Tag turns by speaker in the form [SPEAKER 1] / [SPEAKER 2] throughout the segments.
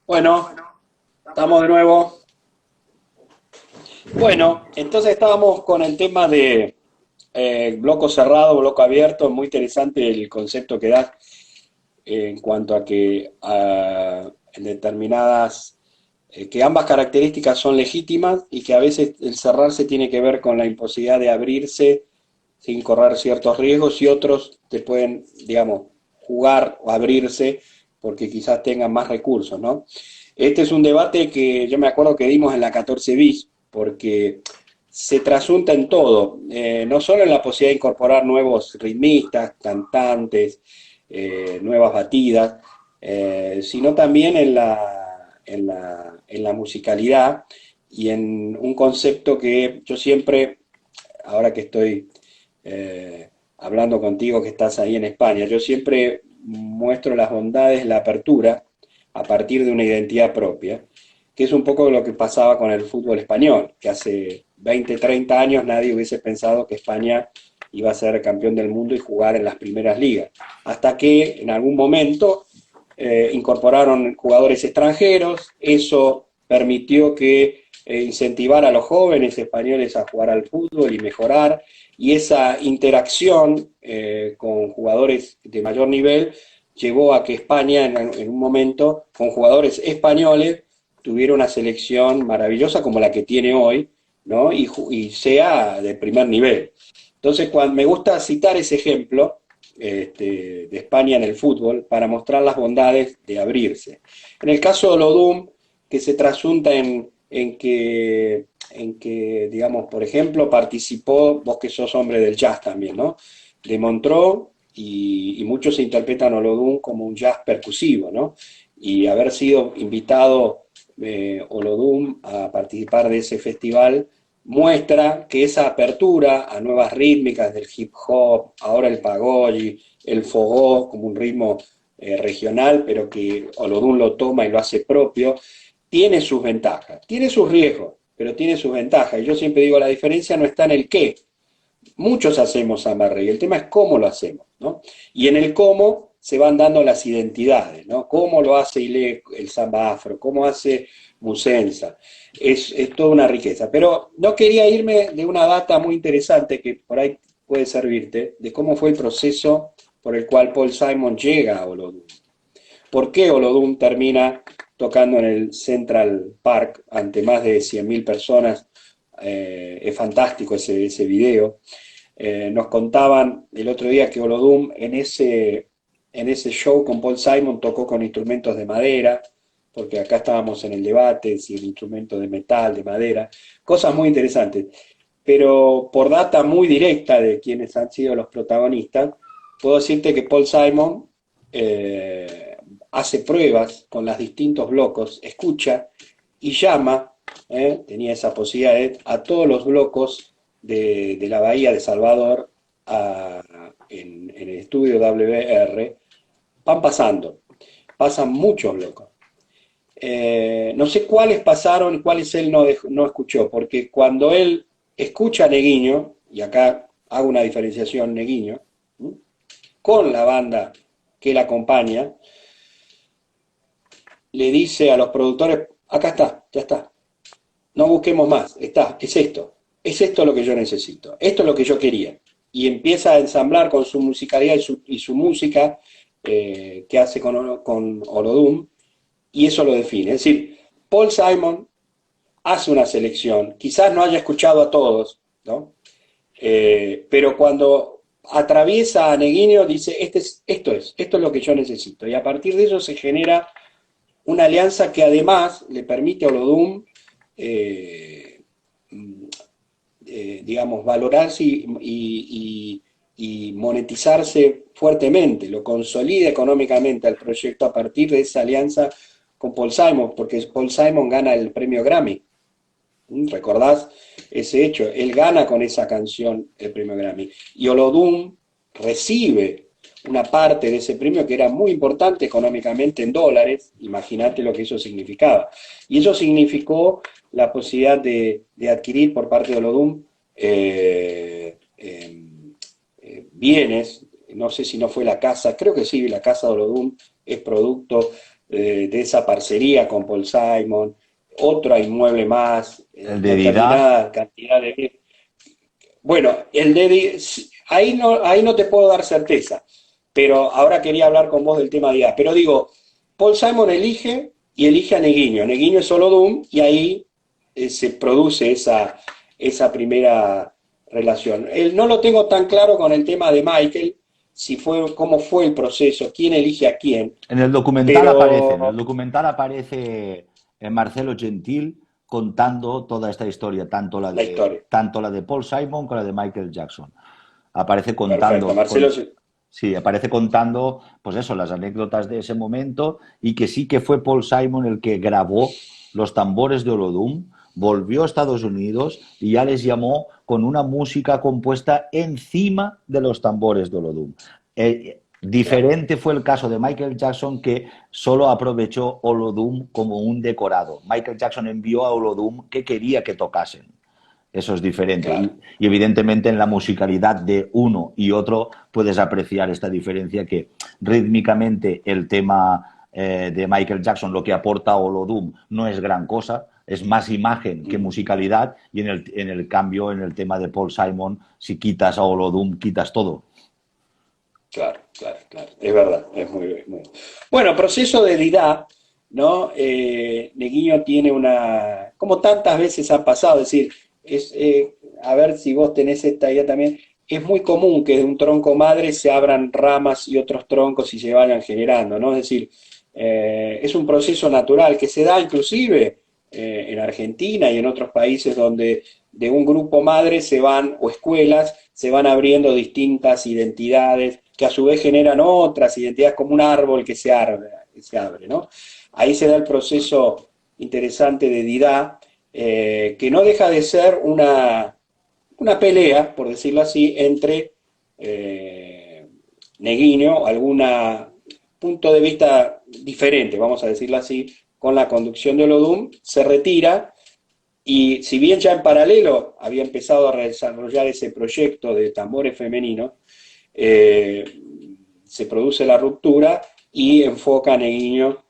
[SPEAKER 1] Bueno, estamos de nuevo. Bueno, entonces estábamos con el tema de bloco cerrado, bloco abierto. Muy interesante el concepto que das en cuanto a que en determinadas, que ambas características son legítimas y que a veces el cerrarse tiene que ver con la imposibilidad de abrirse sin correr ciertos riesgos y otros te pueden, digamos, jugar o abrirse porque quizás tengan más recursos, ¿no? Este es un debate que yo me acuerdo que dimos en la 14 bis, porque se trasunta en todo, no solo en la posibilidad de incorporar nuevos ritmistas, cantantes, nuevas batidas, sino también en la musicalidad y en un concepto que yo siempre, ahora que estoy hablando contigo que estás ahí en España, yo siempre muestro las bondades de la apertura a partir de una identidad propia, que es un poco lo que pasaba con el fútbol español, que hace 20, 30 años nadie hubiese pensado que España iba a ser campeón del mundo y jugar en las primeras ligas, hasta que en algún momento incorporaron jugadores extranjeros, eso permitió que incentivar a los jóvenes españoles a jugar al fútbol y mejorar, y esa interacción con jugadores de mayor nivel llevó a que España en un momento, con jugadores españoles, tuviera una selección maravillosa como la que tiene hoy, ¿no? Y sea de primer nivel. Entonces, cuando, me gusta citar ese ejemplo de España en el fútbol para mostrar las bondades de abrirse. En el caso de Olodum, que se trasunta en que, digamos, por ejemplo, participó, vos que sos hombre del jazz también, ¿no? De Montreux, y muchos interpretan Olodum como un jazz percusivo, ¿no? Y haber sido invitado Olodum a participar de ese festival muestra que esa apertura a nuevas rítmicas del hip hop, ahora el pagode, el fogó como un ritmo regional, pero que Olodum lo toma y lo hace propio, tiene sus ventajas, tiene sus riesgos, pero tiene sus ventajas. Y yo siempre digo, la diferencia no está en el qué. Muchos hacemos samba reggae, el tema es cómo lo hacemos, ¿no? Y en el cómo se van dando las identidades, ¿no? Cómo lo hace Ile el samba afro, cómo hace Musensa, es toda una riqueza. Pero no quería irme de una data muy interesante que por ahí puede servirte, de cómo fue el proceso por el cual Paul Simon llega a Olodum. ¿Por qué Olodum termina tocando en el Central Park ante más de 100.000 personas? Es fantástico ese video. Nos contaban el otro día que Olodum en ese show con Paul Simon tocó con instrumentos de madera, porque acá estábamos en el debate si el instrumento de metal, de madera, cosas muy interesantes. Pero por data muy directa de quienes han sido los protagonistas, puedo decirte que Paul Simon hace pruebas con los distintos blocos, escucha y llama, tenía esa posibilidad a todos los blocos de la Bahía de Salvador en el estudio WR, van pasando, pasan muchos blocos. No sé cuáles pasaron y cuáles él no escuchó, porque cuando él escucha a Neguinho, y acá hago una diferenciación Neguinho, ¿m? Con la banda que él acompaña, le dice a los productores, acá está, ya está, no busquemos más, está, es esto lo que yo necesito, esto es lo que yo quería. Y empieza a ensamblar con su musicalidad y su música que hace con Olodum, y eso lo define. Es decir, Paul Simon hace una selección, quizás no haya escuchado a todos, ¿no? Pero cuando atraviesa a Neguinho dice, esto es lo que yo necesito. Y a partir de eso se genera una alianza que además le permite a Olodum eh, digamos, valorarse y monetizarse fuertemente, lo consolida económicamente al proyecto a partir de esa alianza con Paul Simon, porque Paul Simon gana el premio Grammy. ¿Recordás ese hecho? Él gana con esa canción el premio Grammy. Y Olodum recibe una parte de ese premio que era muy importante económicamente en dólares, imagínate lo que eso significaba. Y eso significó la posibilidad de adquirir por parte de Olodum bienes, no sé si no fue la casa, creo que sí, la casa de Olodum es producto de esa parcería con Paul Simon, otro inmueble más,
[SPEAKER 2] El de Dida,
[SPEAKER 1] determinada cantidad de... Bueno, ahí no te puedo dar certeza, pero ahora quería hablar con vos del tema de IA. Pero digo, Paul Simon elige y elige a Neguinho. Neguinho es solo Doom y ahí se produce esa primera relación. No lo tengo tan claro con el tema de Michael, si fue, cómo fue el proceso, quién elige a quién,
[SPEAKER 2] en el
[SPEAKER 1] pero
[SPEAKER 2] documental aparece Marcelo Gentil contando toda esta historia,
[SPEAKER 1] la historia.
[SPEAKER 2] tanto la de Paul Simon como la de Michael Jackson. Aparece
[SPEAKER 1] Perfecto,
[SPEAKER 2] contando,
[SPEAKER 1] Marcelo.
[SPEAKER 2] sí, aparece contando, pues eso, las anécdotas de ese momento y que sí que fue Paul Simon el que grabó los tambores de Olodum, volvió a Estados Unidos y ya les llamó con una música compuesta encima de los tambores de Olodum.
[SPEAKER 1] Claro.
[SPEAKER 2] Diferente fue el caso de Michael Jackson, que solo aprovechó Olodum como un decorado. Michael Jackson envió a Olodum que quería que tocasen. Eso es diferente.
[SPEAKER 1] Claro.
[SPEAKER 2] Y evidentemente en la musicalidad de uno y otro puedes apreciar esta diferencia que rítmicamente el tema de Michael Jackson, lo que aporta a Olodum, no es gran cosa, es más imagen que
[SPEAKER 1] Mm.
[SPEAKER 2] musicalidad, y en el cambio, en el tema de Paul Simon, si quitas a Olodum, quitas todo.
[SPEAKER 1] Claro, claro, claro, es verdad, es muy... Bueno, proceso de Didá, ¿no? Neguinho tiene una, como tantas veces ha pasado, es decir, a ver si vos tenés esta idea también, es muy común que de un tronco madre se abran ramas y otros troncos y se vayan generando, ¿no? Es decir, es un proceso natural que se da inclusive en Argentina y en otros países donde de un grupo madre se van, o escuelas, se van abriendo distintas identidades que a su vez generan otras identidades como un árbol que se abre, ¿no? Ahí se da el proceso interesante de Didá, que no deja de ser una pelea, por decirlo así, entre Neguinho, algún punto de vista diferente, vamos a decirlo así, con la conducción de Olodum, se retira y si bien ya en paralelo había empezado a desarrollar ese proyecto de tambores femeninos, eh, se produce la ruptura y enfoca a Neguinho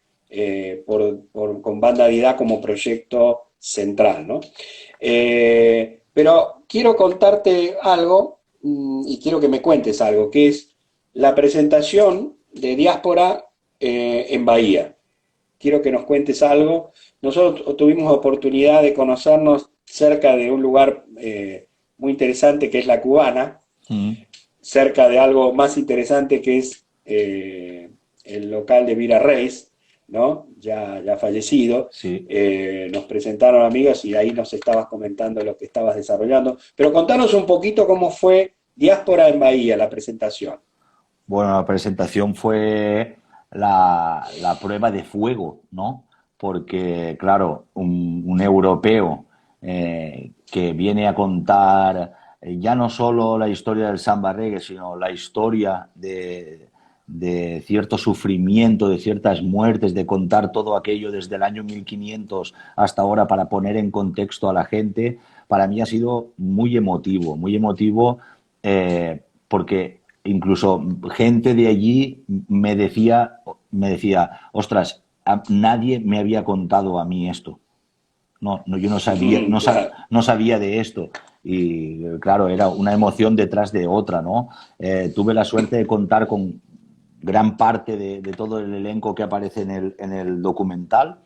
[SPEAKER 1] con Banda Didá como proyecto central, ¿no? Pero quiero contarte algo y quiero que me cuentes algo, que es la presentación de Diáspora en Bahía. Quiero que nos cuentes algo. Nosotros tuvimos oportunidad de conocernos cerca de un lugar muy interesante que es La Cubana,
[SPEAKER 2] Mm.
[SPEAKER 1] cerca de algo más interesante que es el local de Vira Reis, ¿no? Ya fallecido.
[SPEAKER 2] Sí.
[SPEAKER 1] Nos presentaron amigos y ahí nos estabas comentando lo que estabas desarrollando. Pero contanos un poquito cómo fue Diáspora en Bahía, la presentación.
[SPEAKER 2] Bueno, la presentación fue la prueba de fuego, ¿no? Porque, claro, un europeo que viene a contar ya no solo la historia del samba reggae, sino la historia de cierto sufrimiento, de ciertas muertes, de contar todo aquello desde el año 1500 hasta ahora para poner en contexto a la gente, para mí ha sido muy emotivo, porque incluso gente de allí me decía, ostras, nadie me había contado a mí esto. No, no, yo no sabía,
[SPEAKER 1] Claro.
[SPEAKER 2] no sabía de esto. Y claro, era una emoción detrás de otra, ¿no? Tuve la suerte de contar con gran parte de todo el elenco que aparece en el documental,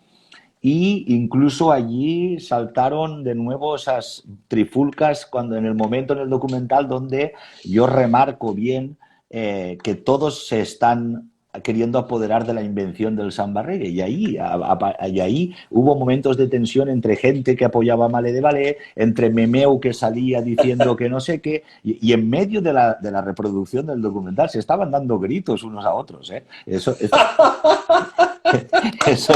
[SPEAKER 2] y incluso allí saltaron de nuevo esas trifulcas cuando en el momento en el documental donde yo remarco bien que todos se están queriendo apoderar de la invención del samba reggae, y ahí hubo momentos de tensión entre gente que apoyaba a Male de Ballet, entre Memeu que salía diciendo que no sé qué, y en medio de la reproducción del documental se estaban dando gritos unos a otros, ¿eh? Eso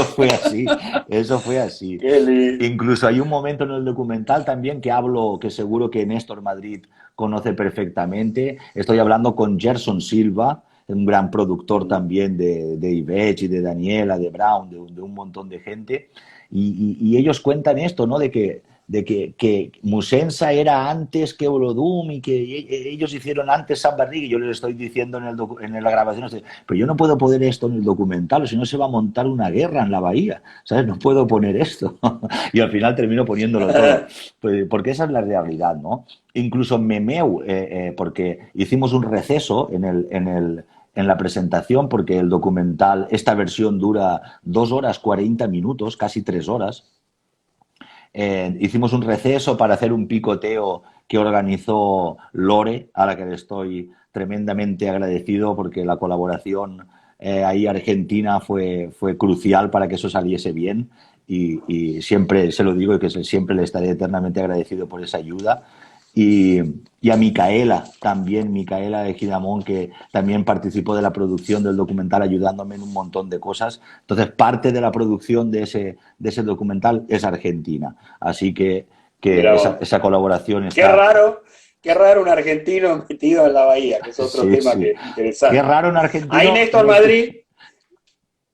[SPEAKER 2] fue así, eso fue así.
[SPEAKER 1] Qué lindo.
[SPEAKER 2] Incluso hay un momento en el documental también que hablo, que seguro que Néstor Madrid conoce perfectamente. Estoy hablando con Gerson Silva, un gran productor también de Ivech y de Daniela, de Brown, de un montón de gente. Y ellos cuentan esto, ¿no? De que que Musensa era antes que Olodum y que ellos hicieron antes Samba Reggae. Yo les estoy diciendo en la grabación, pero yo no puedo poner esto en el documental, o si no se va a montar una guerra en la bahía, ¿sabes? No puedo poner esto. Y al final termino poniéndolo todo, pues, porque esa es la realidad, ¿no? Incluso Memeu, porque hicimos un receso en la presentación, porque el documental, esta versión dura 2 horas 40 minutos, casi 3 horas. Hicimos un receso para hacer un picoteo que organizó Lore, a la que le estoy tremendamente agradecido porque la colaboración ahí argentina fue crucial para que eso saliese bien y siempre se lo digo y que siempre le estaré eternamente agradecido por esa ayuda. Y a Micaela, también Micaela de Ginamón, que también participó de la producción del documental ayudándome en un montón de cosas. Entonces, parte de la producción de ese documental es argentina. Así que esa colaboración está...
[SPEAKER 1] Qué raro un argentino metido en la bahía, que es otro
[SPEAKER 2] Sí,
[SPEAKER 1] tema
[SPEAKER 2] sí.
[SPEAKER 1] que interesante.
[SPEAKER 2] Qué raro un argentino...
[SPEAKER 1] Ahí Néstor Madrid,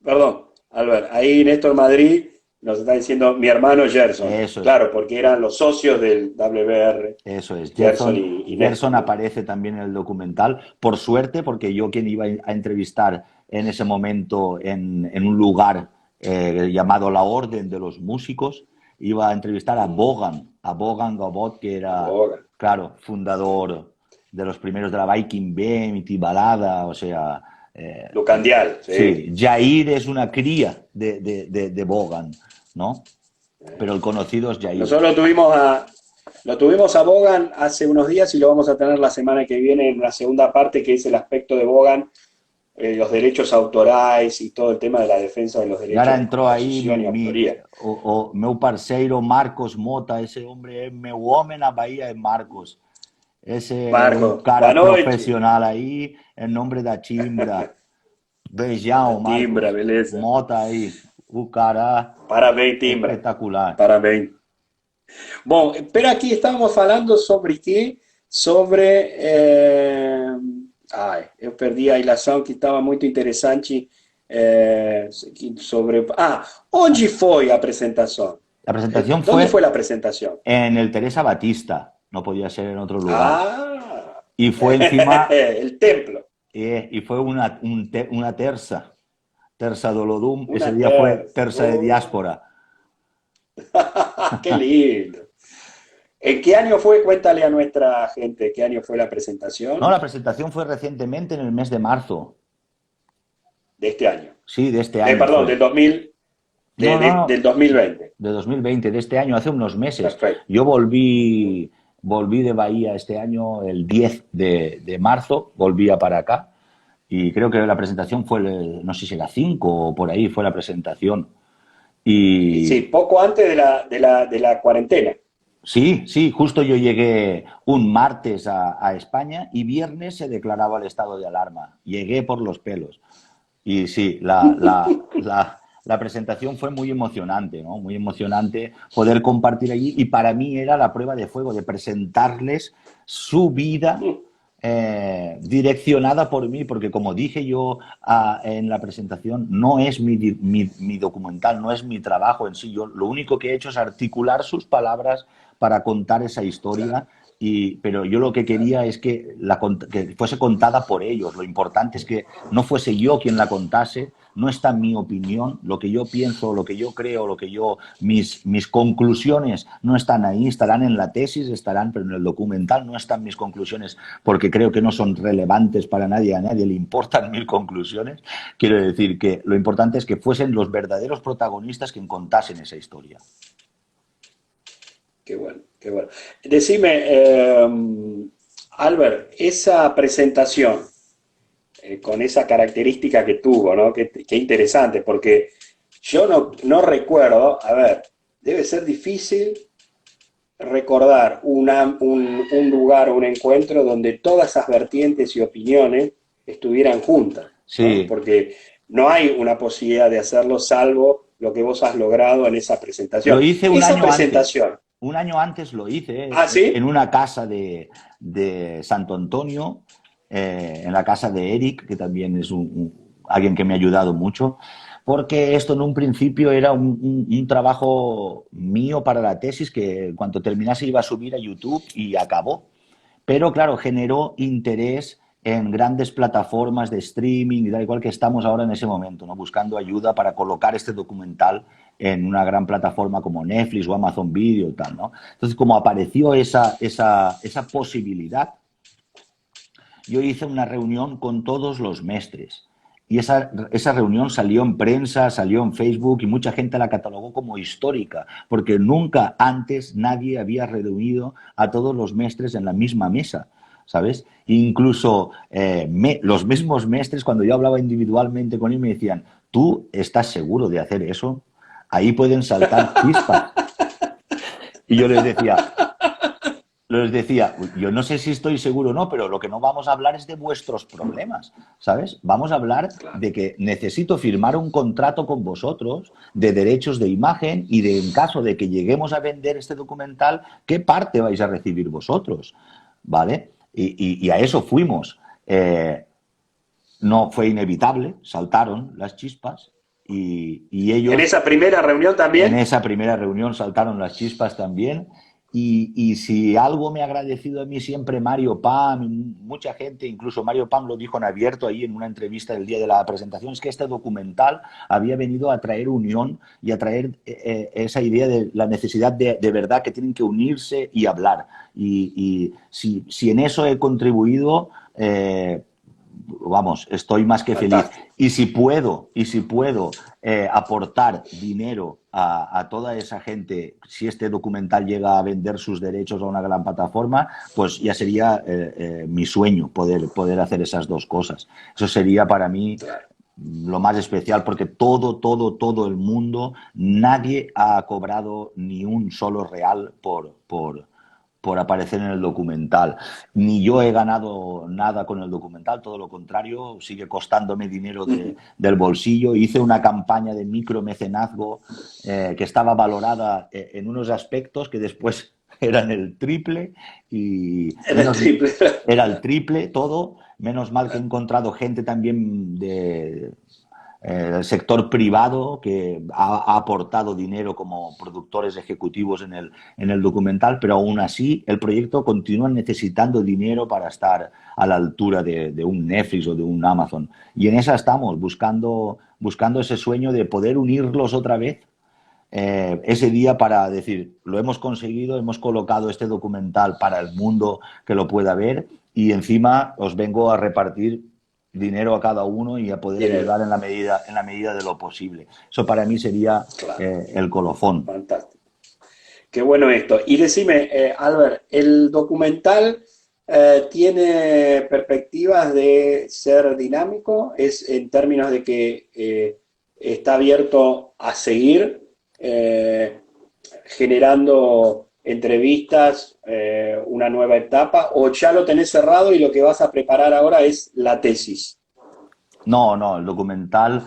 [SPEAKER 1] perdón, Albert, ahí Néstor Madrid nos está diciendo mi hermano Gerson.
[SPEAKER 2] Eso es.
[SPEAKER 1] Claro, porque eran los socios del WBR.
[SPEAKER 2] Eso es.
[SPEAKER 1] Gerson y Néstor.
[SPEAKER 2] Gerson aparece también en el documental, por suerte, porque yo quien iba a entrevistar en ese momento en un lugar llamado La Orden de los Músicos, iba a entrevistar a Bogan Gabot, que era, claro, fundador de los primeros de la Viking Band y Tibalada, o sea...
[SPEAKER 1] Lucandial, sí.
[SPEAKER 2] Sí, Jair es una cría de Bogan, ¿no? Pero el conocido es Jair.
[SPEAKER 1] Nosotros lo tuvimos a Bogan hace unos días y lo vamos a tener la semana que viene en una segunda parte, que es el aspecto de Bogan, los derechos autorales y todo el tema de la defensa de los derechos.
[SPEAKER 2] Y ahora entró ahí
[SPEAKER 1] o
[SPEAKER 2] meu parceiro Marcos Mota, ese hombre es meu homem na Bahía, es Marcos. Ese
[SPEAKER 1] Marcos,
[SPEAKER 2] un cara profesional ahí, en nombre da Timbra. Beijão, Marcos.
[SPEAKER 1] Timbra, beleza.
[SPEAKER 2] Mota aí, o cara
[SPEAKER 1] parabéns, Timbra.
[SPEAKER 2] Espectacular.
[SPEAKER 1] Parabéns. Bom, pero aqui estávamos falando sobre quê? Sobre... eu perdi a ilação que estava muito interessante sobre... onde foi a apresentação?
[SPEAKER 2] La presentación
[SPEAKER 1] ¿Dónde fue la presentación?
[SPEAKER 2] En el Teresa Batista, no podía ser en otro lugar. Y fue encima...
[SPEAKER 1] el templo.
[SPEAKER 2] Y fue una terza Dolodum, ese día fue terza de diáspora.
[SPEAKER 1] ¡Qué lindo! ¿En qué año fue? Cuéntale a nuestra gente, ¿qué año fue la presentación?
[SPEAKER 2] No, la presentación fue recientemente, en el mes de marzo.
[SPEAKER 1] ¿De este año?
[SPEAKER 2] Sí, de este año.
[SPEAKER 1] Perdón, del 2000... del 2020.
[SPEAKER 2] De 2020, de este año, hace unos meses.
[SPEAKER 1] Perfecto.
[SPEAKER 2] Yo volví de Bahía este año, el 10 de marzo, volvía para acá. Y creo que la presentación fue, no sé si la 5 o por ahí fue la presentación.
[SPEAKER 1] Sí, poco antes de la cuarentena.
[SPEAKER 2] Sí, justo yo llegué un martes a España y viernes se declaraba el estado de alarma. Llegué por los pelos. Y sí, la presentación fue muy emocionante, ¿no? Muy emocionante poder compartir allí y para mí era la prueba de fuego, de presentarles su vida direccionada por mí, porque como dije yo en la presentación, no es mi documental, no es mi trabajo en sí. Yo lo único que he hecho es articular sus palabras para contar esa historia. Pero yo lo que quería es que fuese contada por ellos. Lo importante es que no fuese yo quien la contase. No está mi opinión, lo que yo pienso, lo que yo creo, mis conclusiones no están ahí, estarán en la tesis, pero en el documental no están mis conclusiones porque creo que no son relevantes para nadie, a nadie le importan mis conclusiones. Quiero decir que lo importante es que fuesen los verdaderos protagonistas quien contasen esa historia.
[SPEAKER 1] Qué bueno, qué bueno. Decime, Albert, esa presentación con esa característica que tuvo, ¿no? Qué interesante, porque yo no recuerdo, a ver, debe ser difícil recordar un lugar o un encuentro donde todas esas vertientes y opiniones estuvieran juntas, ¿no?
[SPEAKER 2] Sí.
[SPEAKER 1] Porque no hay una posibilidad de hacerlo salvo lo que vos has logrado en esa presentación.
[SPEAKER 2] Lo hice un año
[SPEAKER 1] presentación.
[SPEAKER 2] Antes. Un año antes lo hice,
[SPEAKER 1] ¿sí?
[SPEAKER 2] En una casa de Santo Antonio, en la casa de Eric, que también es alguien que me ha ayudado mucho. porque esto en un principio era un trabajo mío para la tesis que en cuanto terminase iba a subir a YouTube y acabó. Pero claro, generó interés en grandes plataformas de streaming y da igual que estamos ahora en ese momento, ¿no? Buscando ayuda para colocar este documental en una gran plataforma como Netflix o Amazon Video y tal, ¿no? Entonces, como apareció esa posibilidad, yo hice una reunión con todos los mestres. Y esa reunión salió en prensa, salió en Facebook y mucha gente la catalogó como histórica, porque nunca antes nadie había reunido a todos los mestres en la misma mesa, ¿sabes? Incluso los mismos mestres, cuando yo hablaba individualmente con ellos, me decían, ¿tú estás seguro de hacer eso? Ahí pueden saltar chispas. Y yo les decía, yo no sé si estoy seguro o no, pero lo que no vamos a hablar es de vuestros problemas, ¿sabes? Vamos a hablar
[SPEAKER 1] Claro.
[SPEAKER 2] de que necesito firmar un contrato con vosotros de derechos de imagen y de, en caso de que lleguemos a vender este documental, ¿qué parte vais a recibir vosotros? ¿Vale? Y a eso fuimos. No fue inevitable, saltaron las chispas y
[SPEAKER 1] ¿En
[SPEAKER 2] ellos
[SPEAKER 1] esa primera reunión
[SPEAKER 2] en
[SPEAKER 1] también?
[SPEAKER 2] esa primera reunión saltaron las chispas también. Y si algo me ha agradecido a mí siempre Mario Pam, mucha gente, incluso Mario Pam lo dijo en abierto ahí en una entrevista el día de la presentación, es que este documental había venido a traer unión y a traer esa idea de la necesidad de verdad que tienen que unirse y hablar. Y si en eso he contribuido, vamos, estoy más que feliz.
[SPEAKER 1] Fantástico.
[SPEAKER 2] Y si puedo aportar dinero a toda esa gente, si este documental llega a vender sus derechos a una gran plataforma, pues ya sería mi sueño poder hacer esas dos cosas. Eso sería para mí
[SPEAKER 1] Claro.
[SPEAKER 2] lo más especial porque todo el mundo, nadie ha cobrado ni un solo real por aparecer en el documental. Ni yo he ganado nada con el documental, todo lo contrario, sigue costándome dinero del bolsillo. Hice una campaña de micromecenazgo que estaba valorada en unos aspectos que después eran el triple y
[SPEAKER 1] En el triple.
[SPEAKER 2] era el triple todo. Menos mal que he encontrado gente también del sector privado que ha aportado dinero como productores ejecutivos en el documental, pero aún así el proyecto continúa necesitando dinero para estar a la altura de un Netflix o de un Amazon. Y en esa estamos, buscando ese sueño de poder unirlos otra vez ese día para decir, lo hemos conseguido, hemos colocado este documental para el mundo que lo pueda ver y encima os vengo a repartir dinero a cada uno y a poder
[SPEAKER 1] Dinero.
[SPEAKER 2] ayudar en la medida de lo posible. Eso para mí sería
[SPEAKER 1] Claro.
[SPEAKER 2] el colofón.
[SPEAKER 1] Fantástico. Qué bueno esto. Y decime, Albert, ¿el documental tiene perspectivas de ser dinámico? ¿Es en términos de que está abierto a seguir generando entrevistas, una nueva etapa? ¿O ya lo tenés cerrado y lo que vas a preparar ahora es la tesis?
[SPEAKER 2] No, el documental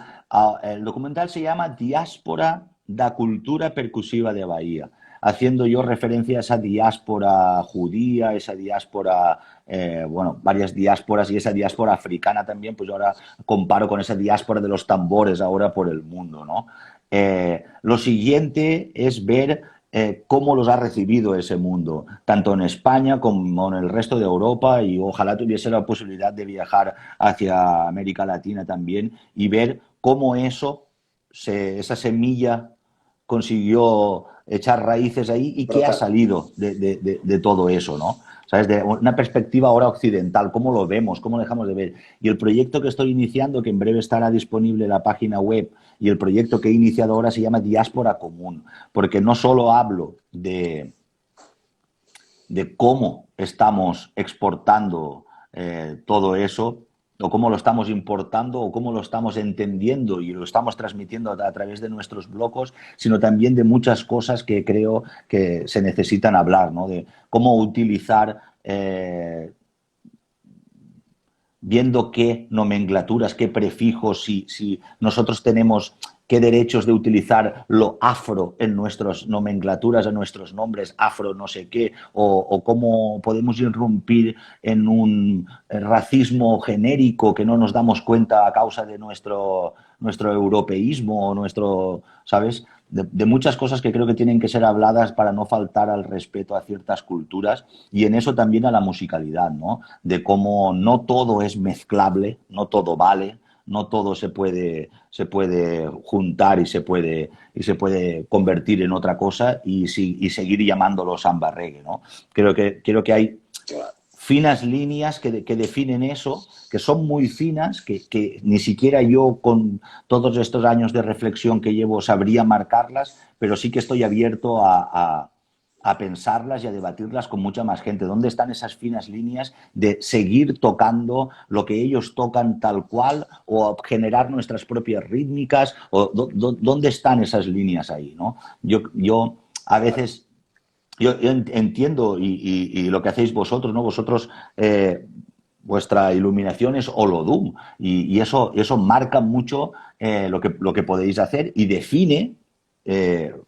[SPEAKER 2] se llama Diáspora da Cultura Percusiva de Bahía, haciendo yo referencia a esa diáspora judía, esa diáspora, bueno, varias diásporas y esa diáspora africana también, pues yo ahora comparo con esa diáspora de los tambores ahora por el mundo, ¿no? Lo siguiente es ver cómo los ha recibido ese mundo, tanto en España como en el resto de Europa y ojalá tuviese la posibilidad de viajar hacia América Latina también y ver cómo esa semilla consiguió echar raíces ahí y qué ha
[SPEAKER 1] Brotar.
[SPEAKER 2] salido de todo eso, ¿no? ¿Sabes? De una perspectiva ahora occidental, cómo lo vemos, cómo lo dejamos de ver. Y el proyecto que estoy iniciando, que en breve estará disponible en la página web, y el proyecto que he iniciado ahora se llama Diáspora Común, porque no solo hablo de cómo estamos exportando todo eso, o cómo lo estamos importando, o cómo lo estamos entendiendo y lo estamos transmitiendo a través de nuestros blocos, sino también de muchas cosas que creo que se necesitan hablar, ¿no? De cómo utilizar viendo qué nomenclaturas, qué prefijos, si nosotros tenemos qué derechos de utilizar lo afro en nuestras nomenclaturas, en nuestros nombres, afro no sé qué, o cómo podemos irrumpir en un racismo genérico que no nos damos cuenta a causa de nuestro europeísmo, nuestro, ¿sabes? De muchas cosas que creo que tienen que ser habladas para no faltar al respeto a ciertas culturas y en eso también a la musicalidad, ¿no? De cómo no todo es mezclable, no todo vale, no todo se puede juntar y se puede convertir en otra cosa y seguir llamándolo samba reggae, ¿no? Creo que hay finas líneas que definen eso, que son muy finas, que ni siquiera yo con todos estos años de reflexión que llevo sabría marcarlas, pero sí que estoy abierto a pensarlas y a debatirlas con mucha más gente. ¿Dónde están esas finas líneas de seguir tocando lo que ellos tocan tal cual o generar nuestras propias rítmicas? O, ¿dónde están esas líneas ahí, ¿no? Yo a veces yo entiendo y lo que hacéis vosotros, ¿no? Vosotros, vuestra iluminación es Olodum y eso marca mucho lo que podéis hacer y define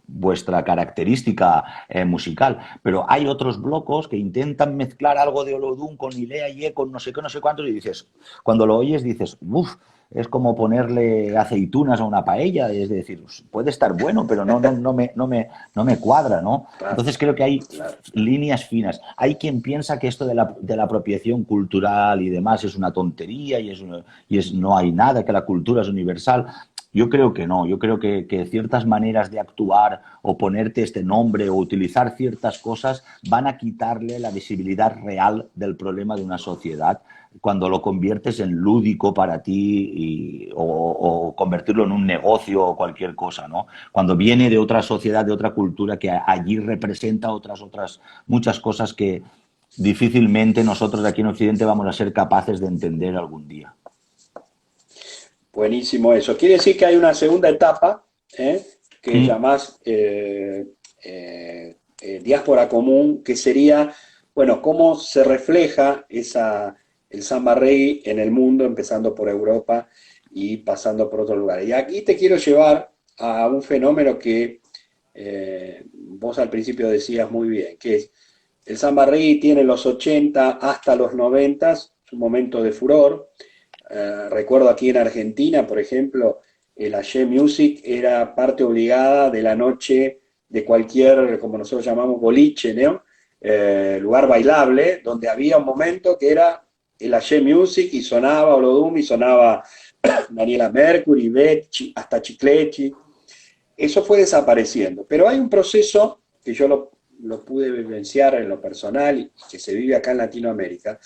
[SPEAKER 2] vuestra característica musical. Pero hay otros blocos que intentan mezclar algo de Olodum con Ilea y con no sé qué, no sé cuántos y dices, cuando lo oyes dices, uff, es como ponerle aceitunas a una paella, es decir, puede estar bueno, pero no me cuadra, ¿no?
[SPEAKER 1] Claro,
[SPEAKER 2] Entonces creo que hay
[SPEAKER 1] claro.
[SPEAKER 2] líneas finas. Hay quien piensa que esto de la apropiación cultural y demás es una tontería no hay nada, que la cultura es universal. Yo creo que no, yo creo que ciertas maneras de actuar o ponerte este nombre o utilizar ciertas cosas van a quitarle la visibilidad real del problema de una sociedad cuando lo conviertes en lúdico para ti o convertirlo en un negocio o cualquier cosa, ¿no? Cuando viene de otra sociedad, de otra cultura que allí representa otras muchas cosas que difícilmente nosotros aquí en Occidente vamos a ser capaces de entender algún día.
[SPEAKER 1] Buenísimo eso. Quiere decir que hay una segunda etapa, ¿eh? Que
[SPEAKER 2] Mm.
[SPEAKER 1] llamás diáspora común, que sería, bueno, cómo se refleja el samba reggae en el mundo, empezando por Europa y pasando por otros lugares. Y aquí te quiero llevar a un fenómeno que vos al principio decías muy bien, que es el samba reggae tiene los 80 hasta los 90, su momento de furor. Recuerdo aquí en Argentina, por ejemplo, el Aye Music era parte obligada de la noche de cualquier, como nosotros llamamos, boliche, ¿no? Lugar bailable, donde había un momento que era el Aye Music y sonaba Olodum y sonaba Daniela Mercury, Beth, hasta Chiclechi. Eso fue desapareciendo, pero hay un proceso que yo lo pude vivenciar en lo personal y que se vive acá en Latinoamérica,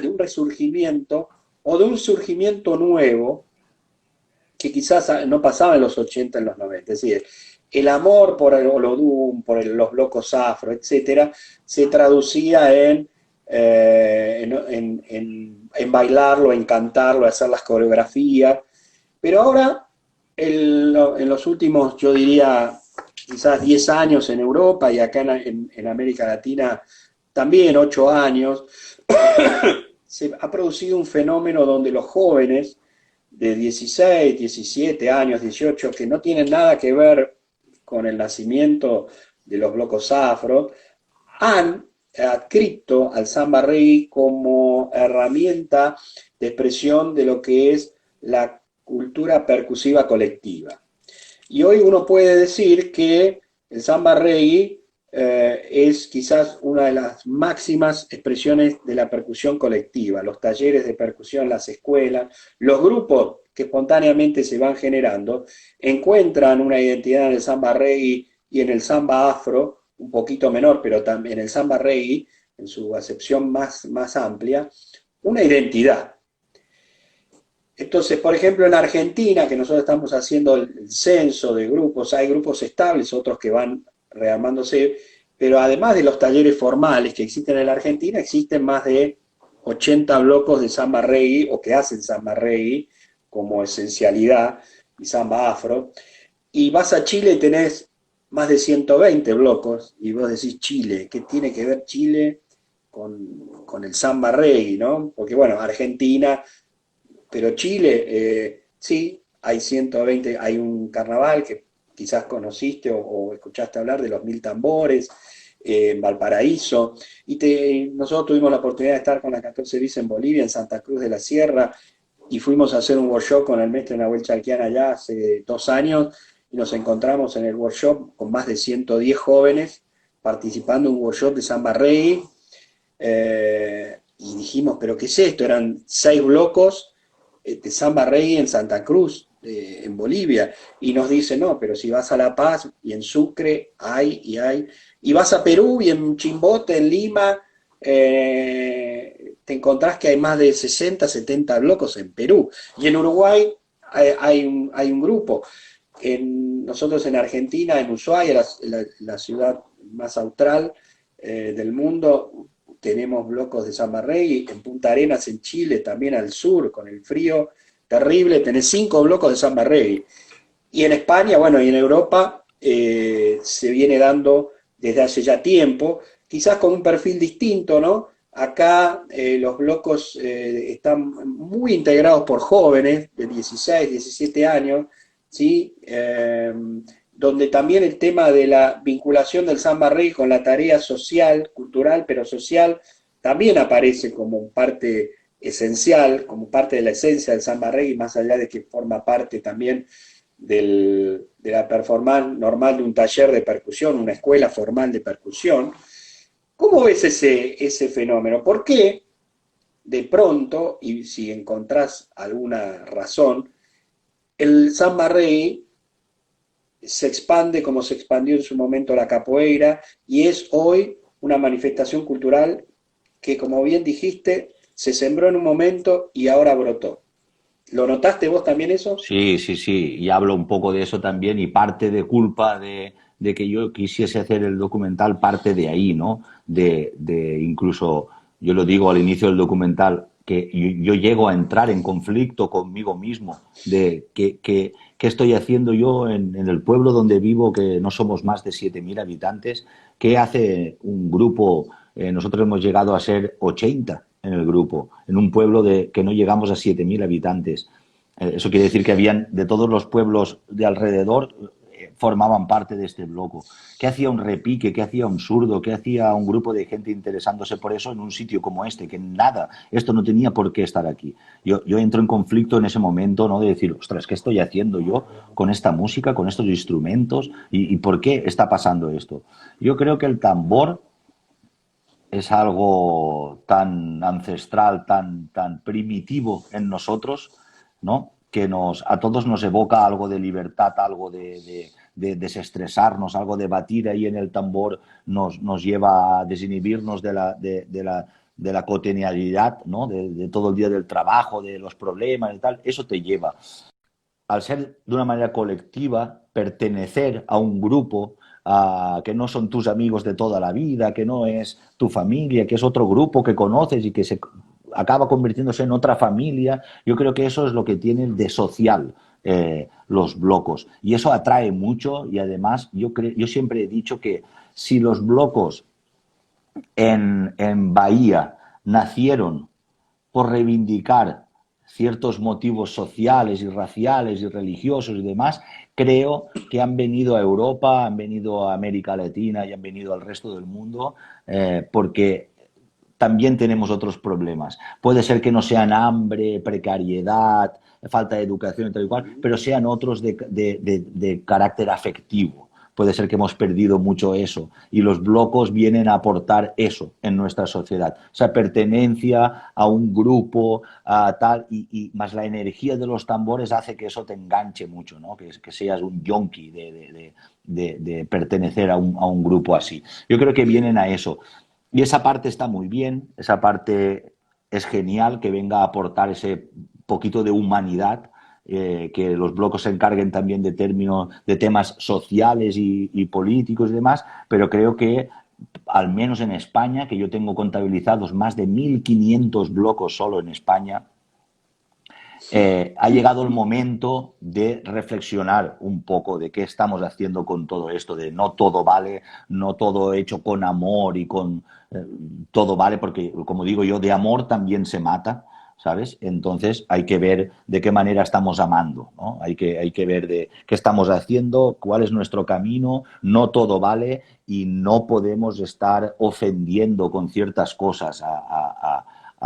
[SPEAKER 1] de un resurgimiento o de un surgimiento nuevo que quizás no pasaba en los 80, en los 90. Es decir, el amor por el Olodum, por los blocos afro, etcétera, se traducía en bailarlo, en cantarlo, hacer las coreografías. Pero ahora, en los últimos, yo diría, quizás 10 años en Europa y acá en América Latina también 8 años, se ha producido un fenómeno donde los jóvenes de 16, 17 años, 18, que no tienen nada que ver con el nacimiento de los blocos afro, han adscrito al samba reggae como herramienta de expresión de lo que es la cultura percusiva colectiva. Y hoy uno puede decir que el samba reggae es quizás una de las máximas expresiones de la percusión colectiva, los talleres de percusión, las escuelas, los grupos que espontáneamente se van generando, encuentran una identidad en el samba reggae y en el samba afro, un poquito menor, pero también en el samba reggae, en su acepción más amplia, una identidad. Entonces, por ejemplo, en Argentina, que nosotros estamos haciendo el censo de grupos, hay grupos estables, otros que van rearmándose, pero además de los talleres formales que existen en la Argentina, existen más de 80 blocos de samba reggae o que hacen samba reggae como esencialidad y samba afro. Y vas a Chile y tenés más de 120 blocos y vos decís Chile, ¿qué tiene que ver Chile con el samba reggae, ¿no? Porque bueno, Argentina, pero Chile, sí, hay 120, hay un carnaval que quizás conociste o escuchaste hablar de los 1000 tambores, en Valparaíso, y nosotros tuvimos la oportunidad de estar con la 14 bis en Bolivia, en Santa Cruz de la Sierra, y fuimos a hacer un workshop con el maestro Nahuel Chalquian allá hace 2 años, y nos encontramos en el workshop con más de 110 jóvenes participando en un workshop de samba reggae, y dijimos, ¿pero qué es esto? Eran 6 blocos de samba reggae en Santa Cruz, en Bolivia, y nos dice, no, pero si vas a La Paz y en Sucre hay, y vas a Perú y en Chimbote, en Lima, te encontrás que hay más de 60, 70 blocos en Perú, y en Uruguay hay un grupo. Nosotros en Argentina, en Ushuaia, la ciudad más austral del mundo, tenemos blocos de samba reggae. En Punta Arenas, en Chile, también al sur, con el frío terrible, tenés 5 blocos de samba reggae. Y en España, bueno, y en Europa se viene dando desde hace ya tiempo, quizás con un perfil distinto, ¿no? Acá los blocos están muy integrados por jóvenes de 16, 17 años, ¿sí? Donde también el tema de la vinculación del samba reggae con la tarea social, cultural, pero social, también aparece como parte esencial, como parte de la esencia del samba reggae, más allá de que forma parte también de la performance normal de un taller de percusión, una escuela formal de percusión. ¿Cómo ves ese fenómeno? ¿Por qué de pronto, y si encontrás alguna razón, el samba reggae se expande como se expandió en su momento la capoeira y es hoy una manifestación cultural que, como bien dijiste, se sembró en un momento y ahora brotó? ¿Lo notaste vos también eso?
[SPEAKER 2] Sí, sí, sí, y hablo un poco de eso también y parte de culpa de que yo quisiese hacer el documental parte de ahí, ¿no? De incluso, yo lo digo al inicio del documental, que yo llego a entrar en conflicto conmigo mismo de qué estoy haciendo yo en el pueblo donde vivo, que no somos más de 7.000 habitantes, qué hace un grupo, nosotros hemos llegado a ser 80 en el grupo, en un pueblo que no llegamos a 7.000 habitantes. Eso quiere decir que habían de todos los pueblos de alrededor formaban parte de este bloque. ¿Qué hacía un repique? ¿Qué hacía un zurdo? ¿Qué hacía un grupo de gente interesándose por eso en un sitio como este? Que nada, esto no tenía por qué estar aquí. Yo entro en conflicto en ese momento, ¿no? De decir, ostras, ¿qué estoy haciendo yo con esta música, con estos instrumentos? ¿Y por qué está pasando esto? Yo creo que el tambor es algo tan ancestral, tan primitivo en nosotros, ¿no? Que a todos nos evoca algo de libertad, algo de desestresarnos, algo de batir ahí en el tambor nos lleva a desinhibirnos de la cotidianidad, ¿no? De todo el día del trabajo, de los problemas y tal. Eso te lleva al ser de una manera colectiva, pertenecer a un grupo que no son tus amigos de toda la vida, que no es tu familia, que es otro grupo que conoces y que se acaba convirtiéndose en otra familia. Yo creo que eso es lo que tienen de social los blocos. Y eso atrae mucho y además yo siempre he dicho que si los blocos en Bahía nacieron por reivindicar ciertos motivos sociales y raciales y religiosos y demás, creo que han venido a Europa, han venido a América Latina y han venido al resto del mundo porque también tenemos otros problemas. Puede ser que no sean hambre, precariedad, falta de educación y tal y cual, pero sean otros de carácter afectivo. Puede ser que hemos perdido mucho eso y los blocos vienen a aportar eso en nuestra sociedad. O sea, pertenencia a un grupo, a tal, y más la energía de los tambores hace que eso te enganche mucho, ¿no? Que seas un yonki de pertenecer a un grupo así. Yo creo que vienen a eso. Y esa parte está muy bien, esa parte es genial que venga a aportar ese poquito de humanidad, que los blocos se encarguen también de términos, de temas sociales y políticos y demás, pero creo que al menos en España, que yo tengo contabilizados más de 1.500 blocos solo en España, ha llegado el momento de reflexionar un poco de qué estamos haciendo con todo esto, de no todo vale, no todo hecho con amor y con todo vale, porque como digo yo, de amor también se mata, ¿sabes? Entonces hay que ver de qué manera estamos amando, ¿no? Hay que ver de qué estamos haciendo, cuál es nuestro camino, no todo vale y no podemos estar ofendiendo con ciertas cosas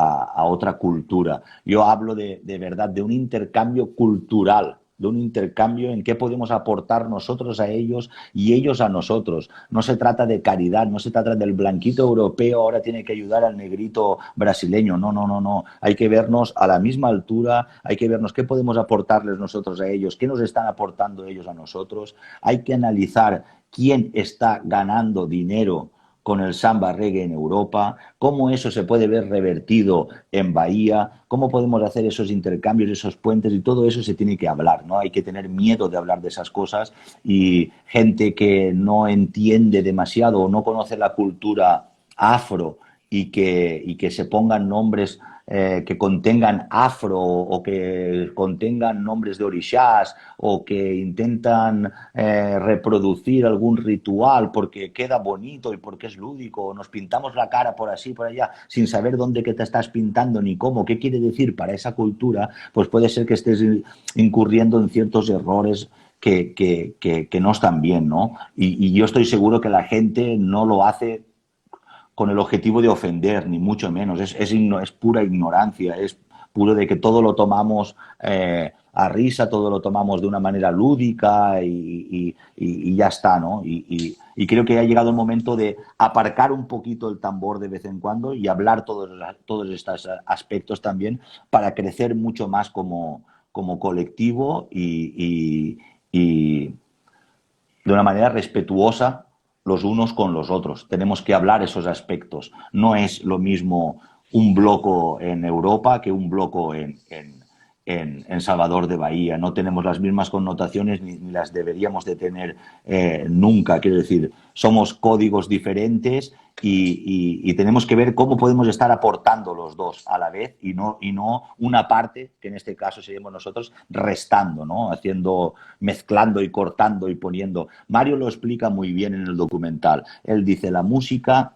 [SPEAKER 2] a otra cultura. Yo hablo de verdad de un intercambio cultural, de un intercambio en qué podemos aportar nosotros a ellos y ellos a nosotros. No se trata de caridad, no se trata del blanquito europeo ahora tiene que ayudar al negrito brasileño. No, no, no, no. Hay que vernos a la misma altura, hay que vernos qué podemos aportarles nosotros a ellos, qué nos están aportando ellos a nosotros. Hay que analizar quién está ganando dinero con el samba reggae en Europa, cómo eso se puede ver revertido en Bahía, cómo podemos hacer esos intercambios, esos puentes, y todo eso se tiene que hablar, ¿no? Hay que tener miedo de hablar de esas cosas, y gente que no entiende demasiado o no conoce la cultura afro y que se pongan nombres que contengan afro o que contengan nombres de orishás o que intentan reproducir algún ritual porque queda bonito y porque es lúdico, nos pintamos la cara por así, por allá, sin saber dónde que te estás pintando ni cómo, qué quiere decir para esa cultura, pues puede ser que estés incurriendo en ciertos errores que no están bien, ¿no? Y yo estoy seguro que la gente no lo hace con el objetivo de ofender, ni mucho menos. Es pura ignorancia, es puro de que todo lo tomamos a risa, todo lo tomamos de una manera lúdica y ya está, ¿no? Y creo que ha llegado el momento de aparcar un poquito el tambor de vez en cuando y hablar todos estos aspectos también para crecer mucho más como colectivo y de una manera respetuosa los unos con los otros. Tenemos que hablar esos aspectos. No es lo mismo un bloco en Europa que un bloco en Salvador de Bahía. No tenemos las mismas connotaciones ni las deberíamos de tener nunca. Quiero decir, somos códigos diferentes y tenemos que ver cómo podemos estar aportando los dos a la vez y no una parte, que en este caso seríamos nosotros, restando, ¿no? Mezclando y cortando y poniendo. Mario lo explica muy bien en el documental. Él dice, la música,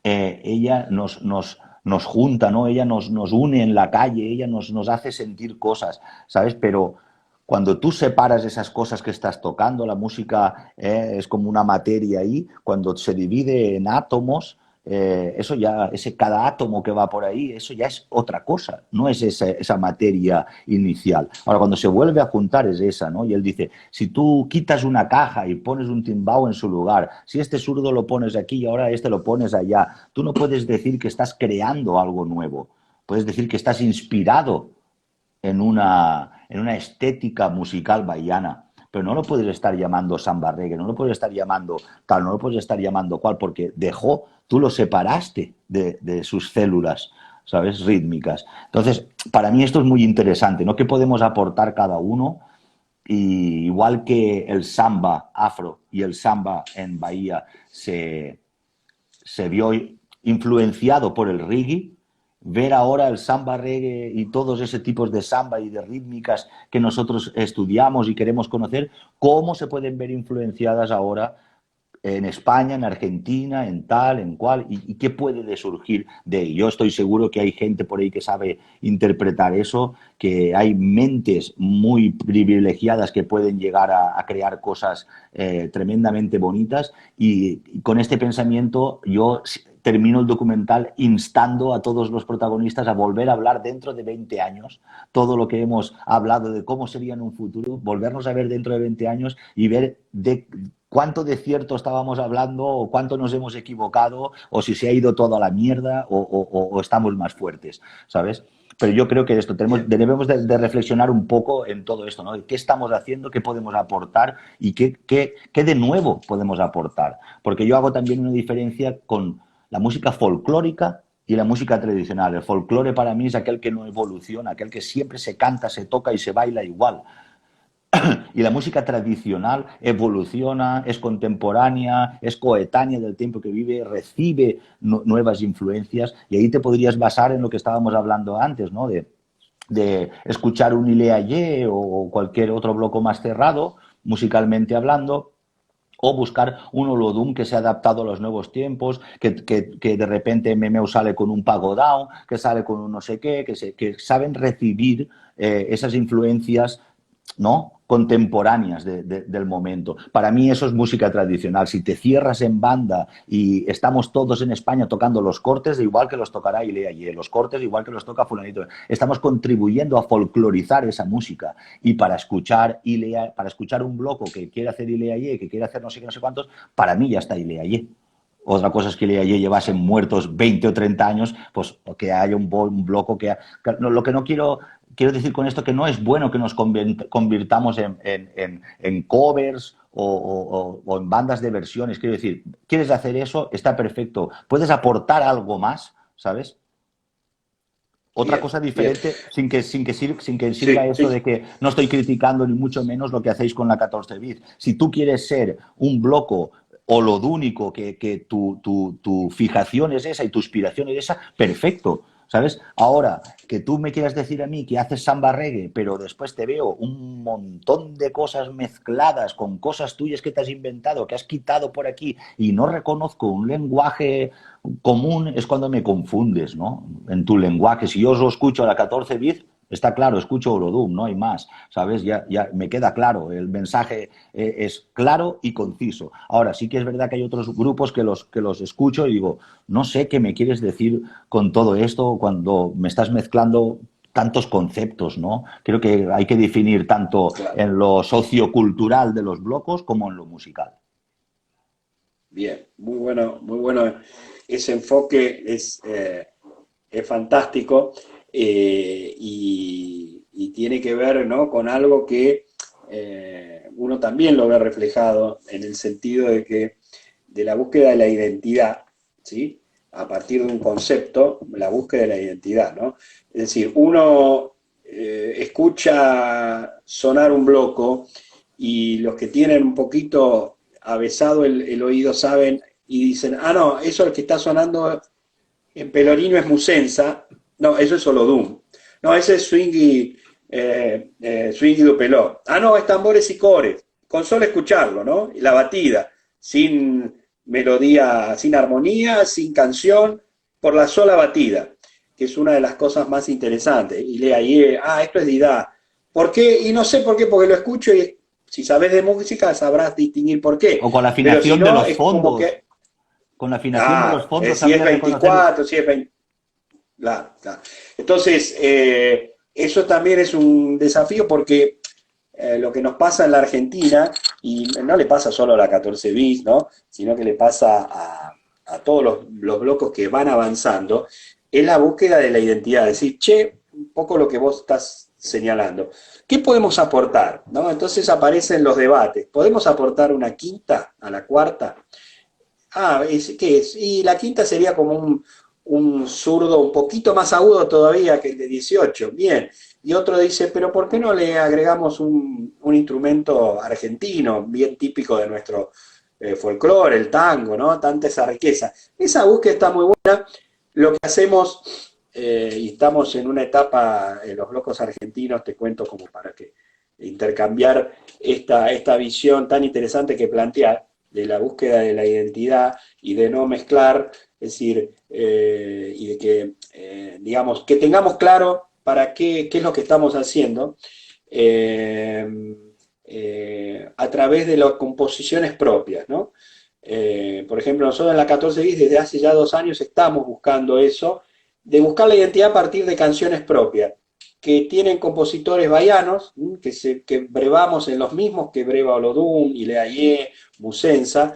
[SPEAKER 2] ella nos junta, ¿no? Ella nos une en la calle, ella nos hace sentir cosas, ¿sabes? Pero cuando tú separas esas cosas que estás tocando, la música es como una materia ahí, cuando se divide en átomos, eso ya, cada átomo que va por ahí, eso ya es otra cosa, no es esa materia inicial. Ahora, cuando se vuelve a juntar es esa, ¿no? Y él dice, si tú quitas una caja y pones un timbao en su lugar, si este zurdo lo pones aquí y ahora este lo pones allá, tú no puedes decir que estás creando algo nuevo, puedes decir que estás inspirado en una estética musical bahiana, pero no lo puedes estar llamando samba reggae, no lo puedes estar llamando tal, no lo puedes estar llamando cual, porque tú lo separaste de sus células, ¿sabes? Rítmicas. Entonces, para mí esto es muy interesante, ¿no? ¿Qué podemos aportar cada uno? Y igual que el samba afro y el samba en Bahía se vio influenciado por el reggae, ver ahora el samba reggae y todos ese tipos de samba y de rítmicas que nosotros estudiamos y queremos conocer, cómo se pueden ver influenciadas ahora en España, en Argentina, en tal, en cual, y qué puede surgir de ello. Yo estoy seguro que hay gente por ahí que sabe interpretar eso, que hay mentes muy privilegiadas que pueden llegar a crear cosas tremendamente bonitas, y con este pensamiento yo termino el documental instando a todos los protagonistas a volver a hablar dentro de 20 años, todo lo que hemos hablado de cómo sería en un futuro, volvernos a ver dentro de 20 años y ver de cuánto de cierto estábamos hablando o cuánto nos hemos equivocado o si se ha ido todo a la mierda o estamos más fuertes, ¿sabes? Pero yo creo que debemos de reflexionar un poco en todo esto, ¿no? ¿Qué estamos haciendo? ¿Qué podemos aportar? ¿Y qué de nuevo podemos aportar? Porque yo hago también una diferencia con la música folclórica y la música tradicional. El folclore para mí es aquel que no evoluciona, aquel que siempre se canta, se toca y se baila igual. Y la música tradicional evoluciona, es contemporánea, es coetánea del tiempo que vive, recibe nuevas influencias, y ahí te podrías basar en lo que estábamos hablando antes, ¿no? De escuchar un Ile Aye o cualquier otro bloco más cerrado, musicalmente hablando, o buscar un Olodum que se ha adaptado a los nuevos tiempos, que de repente Memeu sale con un Pago Down, que sale con un no sé qué, que saben recibir esas influencias ¿no? Contemporáneas del momento. Para mí eso es música tradicional. Si te cierras en banda y estamos todos en España tocando los cortes, igual que los tocará Ilea Ye, los cortes igual que los toca fulanito, estamos contribuyendo a folclorizar esa música. Y para escuchar para escuchar un bloco que quiere hacer Ilea Ye, que quiere hacer no sé qué, no sé cuántos, para mí ya está Ilea Ye. Otra cosa es que Ilea Ye llevasen muertos 20 o 30 años, pues que haya un bloco lo que no quiero decir con esto que no es bueno que nos convirtamos en covers o en bandas de versiones. Quiero decir, ¿quieres hacer eso? Está perfecto. ¿Puedes aportar algo más? ¿Sabes? Otra
[SPEAKER 1] Bien,
[SPEAKER 2] cosa
[SPEAKER 1] bien.
[SPEAKER 2] diferente, sin que sirva
[SPEAKER 1] Sí,
[SPEAKER 2] esto de
[SPEAKER 1] sí.
[SPEAKER 2] que no estoy criticando ni mucho menos lo que hacéis con la 14 bit. Si tú quieres ser un bloco holodúnico, que tu fijación es esa y tu inspiración es esa, perfecto. ¿Sabes? Ahora, que tú me quieras decir a mí que haces samba reggae, pero después te veo un montón de cosas mezcladas con cosas tuyas que te has inventado, que has quitado por aquí, y no reconozco un lenguaje común, es cuando me confundes, ¿no? En tu lenguaje. Si yo os lo escucho a la 14 bit, está claro, escucho Olodum, no hay más, ¿sabes? Ya me queda claro, el mensaje es claro y conciso. Ahora, sí que es verdad que hay otros grupos que los escucho y digo, no sé qué me quieres decir con todo esto cuando me estás mezclando tantos conceptos, ¿no? Creo que hay que definir tanto
[SPEAKER 1] Claro.
[SPEAKER 2] en lo sociocultural de los blocos como en lo musical.
[SPEAKER 1] Bien, muy bueno. Ese enfoque es fantástico, y tiene que ver, ¿no?, con algo que uno también lo ve reflejado en el sentido de la búsqueda de la identidad, ¿sí? A partir de un concepto, la búsqueda de la identidad, ¿no? Es decir, uno escucha sonar un bloco y los que tienen un poquito avesado el oído saben y dicen, ah, no, eso el que está sonando en Pelorino es Musensa, no, eso es Olodum, no, ese es Swingy, Swingy Dupeló, ah, no, es tambores y cores, con solo escucharlo, ¿no? Y la batida, sin melodía, sin armonía, sin canción, por la sola batida, que es una de las cosas más interesantes. Y lea ahí, ah, esto es Didá. ¿Por qué? Y no sé por qué, porque lo escucho y si sabes de música sabrás distinguir por qué.
[SPEAKER 2] O con la
[SPEAKER 1] Pero si
[SPEAKER 2] afinación de
[SPEAKER 1] no,
[SPEAKER 2] los
[SPEAKER 1] es como
[SPEAKER 2] fondos,
[SPEAKER 1] que,
[SPEAKER 2] con la afinación de los
[SPEAKER 1] ah,
[SPEAKER 2] fondos
[SPEAKER 1] si es
[SPEAKER 2] sabría reconocer.
[SPEAKER 1] 24, si es 20. Claro, claro. Entonces, eso también es un desafío porque lo que nos pasa en la Argentina, y no le pasa solo a la 14 bis, ¿no?, sino que le pasa a todos los blocos que van avanzando, es la búsqueda de la identidad. Es decir, che, un poco lo que vos estás señalando. ¿Qué podemos aportar? ¿No? Entonces aparecen los debates. ¿Podemos aportar una quinta a la cuarta? Ah, ¿qué es? Y la quinta sería como un zurdo un poquito más agudo todavía que el de 18. Bien. Y otro dice, pero ¿por qué no le agregamos un instrumento argentino, bien típico de nuestro folclore, el tango, ¿no? Tanta esa riqueza. Esa búsqueda está muy buena. Lo que hacemos, y estamos en una etapa en los blocos argentinos, te cuento como para que intercambiar esta visión tan interesante que plantear de la búsqueda de la identidad y de no mezclar, es decir, y de que, digamos, que tengamos claro para qué es lo que estamos haciendo, eh, a través de las composiciones propias, ¿no? Por ejemplo, nosotros en la 14 bis desde hace ya 2 años estamos buscando eso, de buscar la identidad a partir de canciones propias, que tienen compositores bahianos, que brevamos en los mismos que breva Olodum, Ileayé, Musensa,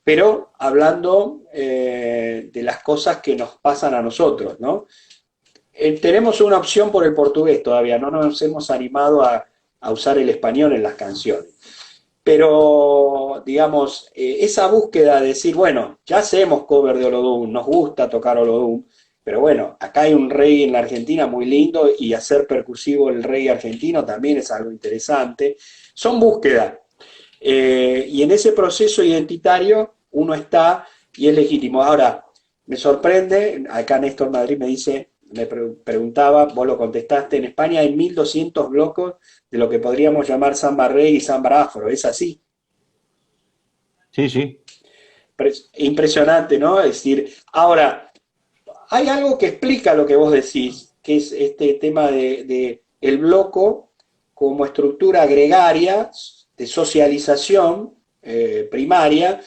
[SPEAKER 1] pero hablando de las cosas que nos pasan a nosotros, ¿no? Tenemos una opción por el portugués todavía, no nos hemos animado a usar el español en las canciones. Pero, digamos, esa búsqueda de decir, bueno, ya hacemos cover de Olodum, nos gusta tocar Olodum, pero bueno, acá hay un reggae en la Argentina muy lindo y hacer percusivo el reggae argentino también es algo interesante. Son búsquedas. Y en ese proceso identitario uno está y es legítimo. Ahora, me sorprende, acá Néstor Madrid me dice, me preguntaba, vos lo contestaste, en España hay 1200 blocos de lo que podríamos llamar samba reggae y samba afro, ¿es así?
[SPEAKER 2] Sí, sí.
[SPEAKER 1] Impresionante, ¿no? Es decir, ahora, hay algo que explica lo que vos decís, que es este tema de el bloco como estructura gregaria de socialización primaria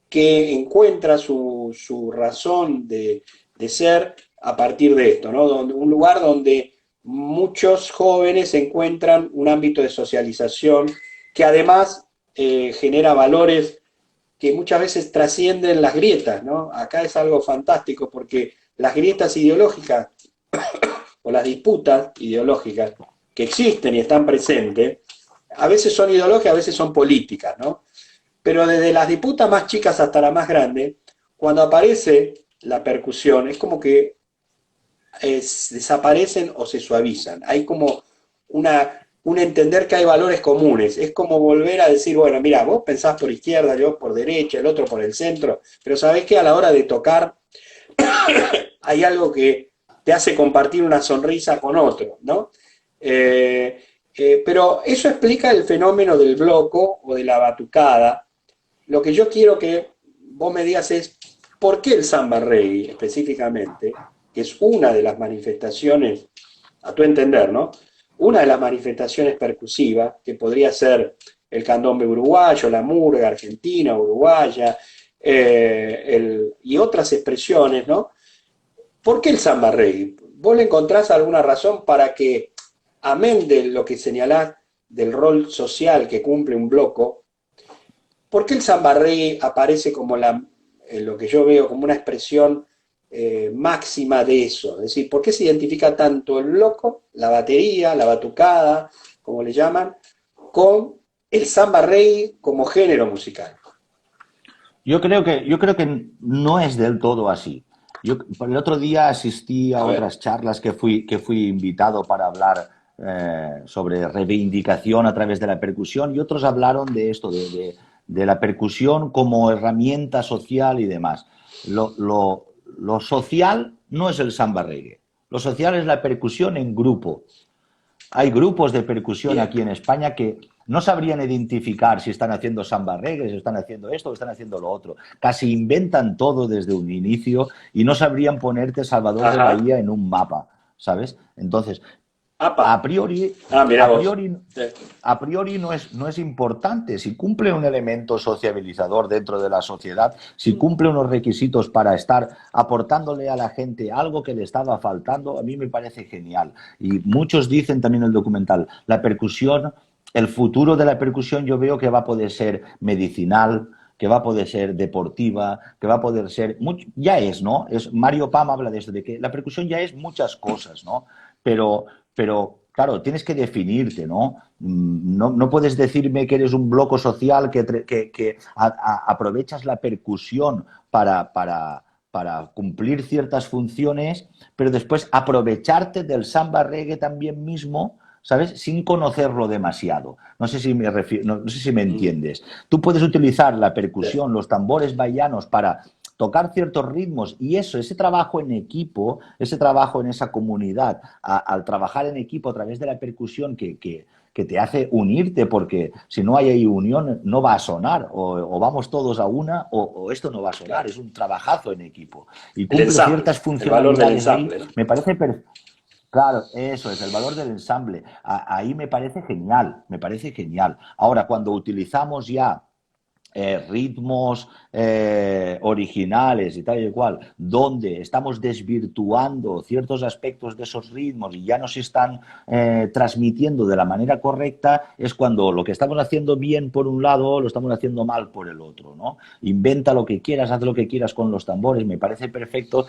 [SPEAKER 1] que encuentra su razón de ser a partir de esto, ¿no? Un lugar donde muchos jóvenes encuentran un ámbito de socialización que además genera valores que muchas veces trascienden las grietas, ¿no? Acá es algo fantástico porque las grietas ideológicas o las disputas ideológicas que existen y están presentes, a veces son ideológicas, a veces son políticas, ¿no? Pero desde las disputas más chicas hasta la más grande, cuando aparece la percusión, es como que desaparecen o se suavizan. Hay como un entender que hay valores comunes. Es como volver a decir, bueno, mira, vos pensás por izquierda, yo por derecha, el otro por el centro, pero sabés que a la hora de tocar hay algo que te hace compartir una sonrisa con otro, ¿no? Pero eso explica el fenómeno del bloco o de la batucada. Lo que yo quiero que vos me digas es, ¿por qué el samba reggae específicamente, que es una de las manifestaciones, a tu entender, ¿no? Una de las manifestaciones percusivas, que podría ser el candombe uruguayo, la murga argentina, uruguaya, y otras expresiones, ¿no? ¿Por qué el samba reggae? ¿Vos le encontrás alguna razón para que, amén de lo que señalás del rol social que cumple un bloco, ¿por qué el samba reggae aparece como lo que yo veo como una expresión máxima de eso? Es decir, ¿por qué se identifica tanto el bloco, la batería, la batucada, como le llaman, con el samba reggae como género musical?
[SPEAKER 2] Yo creo que no es del todo así. Yo el otro día asistí a
[SPEAKER 1] A ver,
[SPEAKER 2] otras charlas que fui invitado para hablar sobre reivindicación a través de la percusión y otros hablaron de esto, de la percusión como herramienta social y demás. Lo social no es el samba reggae. Lo social es la percusión en grupo. Hay grupos de percusión
[SPEAKER 1] bien.
[SPEAKER 2] aquí en España que no sabrían identificar si están haciendo samba reggae, si están haciendo esto o están haciendo lo otro. Casi inventan todo desde un inicio y no sabrían ponerte Salvador de
[SPEAKER 1] Ajá.
[SPEAKER 2] Bahía en un mapa, ¿sabes? Entonces,
[SPEAKER 1] Apa.
[SPEAKER 2] a priori,
[SPEAKER 1] Ah, mirá
[SPEAKER 2] a
[SPEAKER 1] vos.
[SPEAKER 2] priori, a priori no es importante. Si cumple un elemento sociabilizador dentro de la sociedad, si cumple unos requisitos para estar aportándole a la gente algo que le estaba faltando, a mí me parece genial. Y muchos dicen también en el documental, la percusión, el futuro de la percusión yo veo que va a poder ser medicinal, que va a poder ser deportiva, que va a poder ser... ya es, ¿no? Mario Pam habla de esto, de que la percusión ya es muchas cosas, ¿no? Pero claro, tienes que definirte, ¿no? No puedes decirme que eres un bloco social que aprovechas la percusión para cumplir ciertas funciones, pero después aprovecharte del samba reggae también mismo, ¿sabes? Sin conocerlo demasiado. No sé si no sé si me
[SPEAKER 1] Mm,
[SPEAKER 2] entiendes. Tú puedes utilizar la
[SPEAKER 1] sí.
[SPEAKER 2] percusión, los tambores bahianos para tocar ciertos ritmos y ese trabajo en equipo, ese trabajo en esa comunidad, al trabajar en equipo a través de la percusión que te hace unirte, porque si no hay ahí unión no va a sonar, o vamos todos a una o esto no va a sonar,
[SPEAKER 1] Claro.
[SPEAKER 2] es un trabajo en equipo y
[SPEAKER 1] El
[SPEAKER 2] cumple
[SPEAKER 1] ensamble,
[SPEAKER 2] ciertas
[SPEAKER 1] el valor del
[SPEAKER 2] funcionalidades ahí,
[SPEAKER 1] ensamble, ¿no?
[SPEAKER 2] me parece perfecto. Claro, eso es el valor del ensamble. Ahí me parece genial, me parece genial. Ahora, cuando utilizamos ya ritmos originales y tal y cual, donde estamos desvirtuando ciertos aspectos de esos ritmos y ya nos están transmitiendo de la manera correcta, es cuando lo que estamos haciendo bien por un lado lo estamos haciendo mal por el otro, ¿no? Inventa lo que quieras, haz lo que quieras con los tambores, me parece perfecto.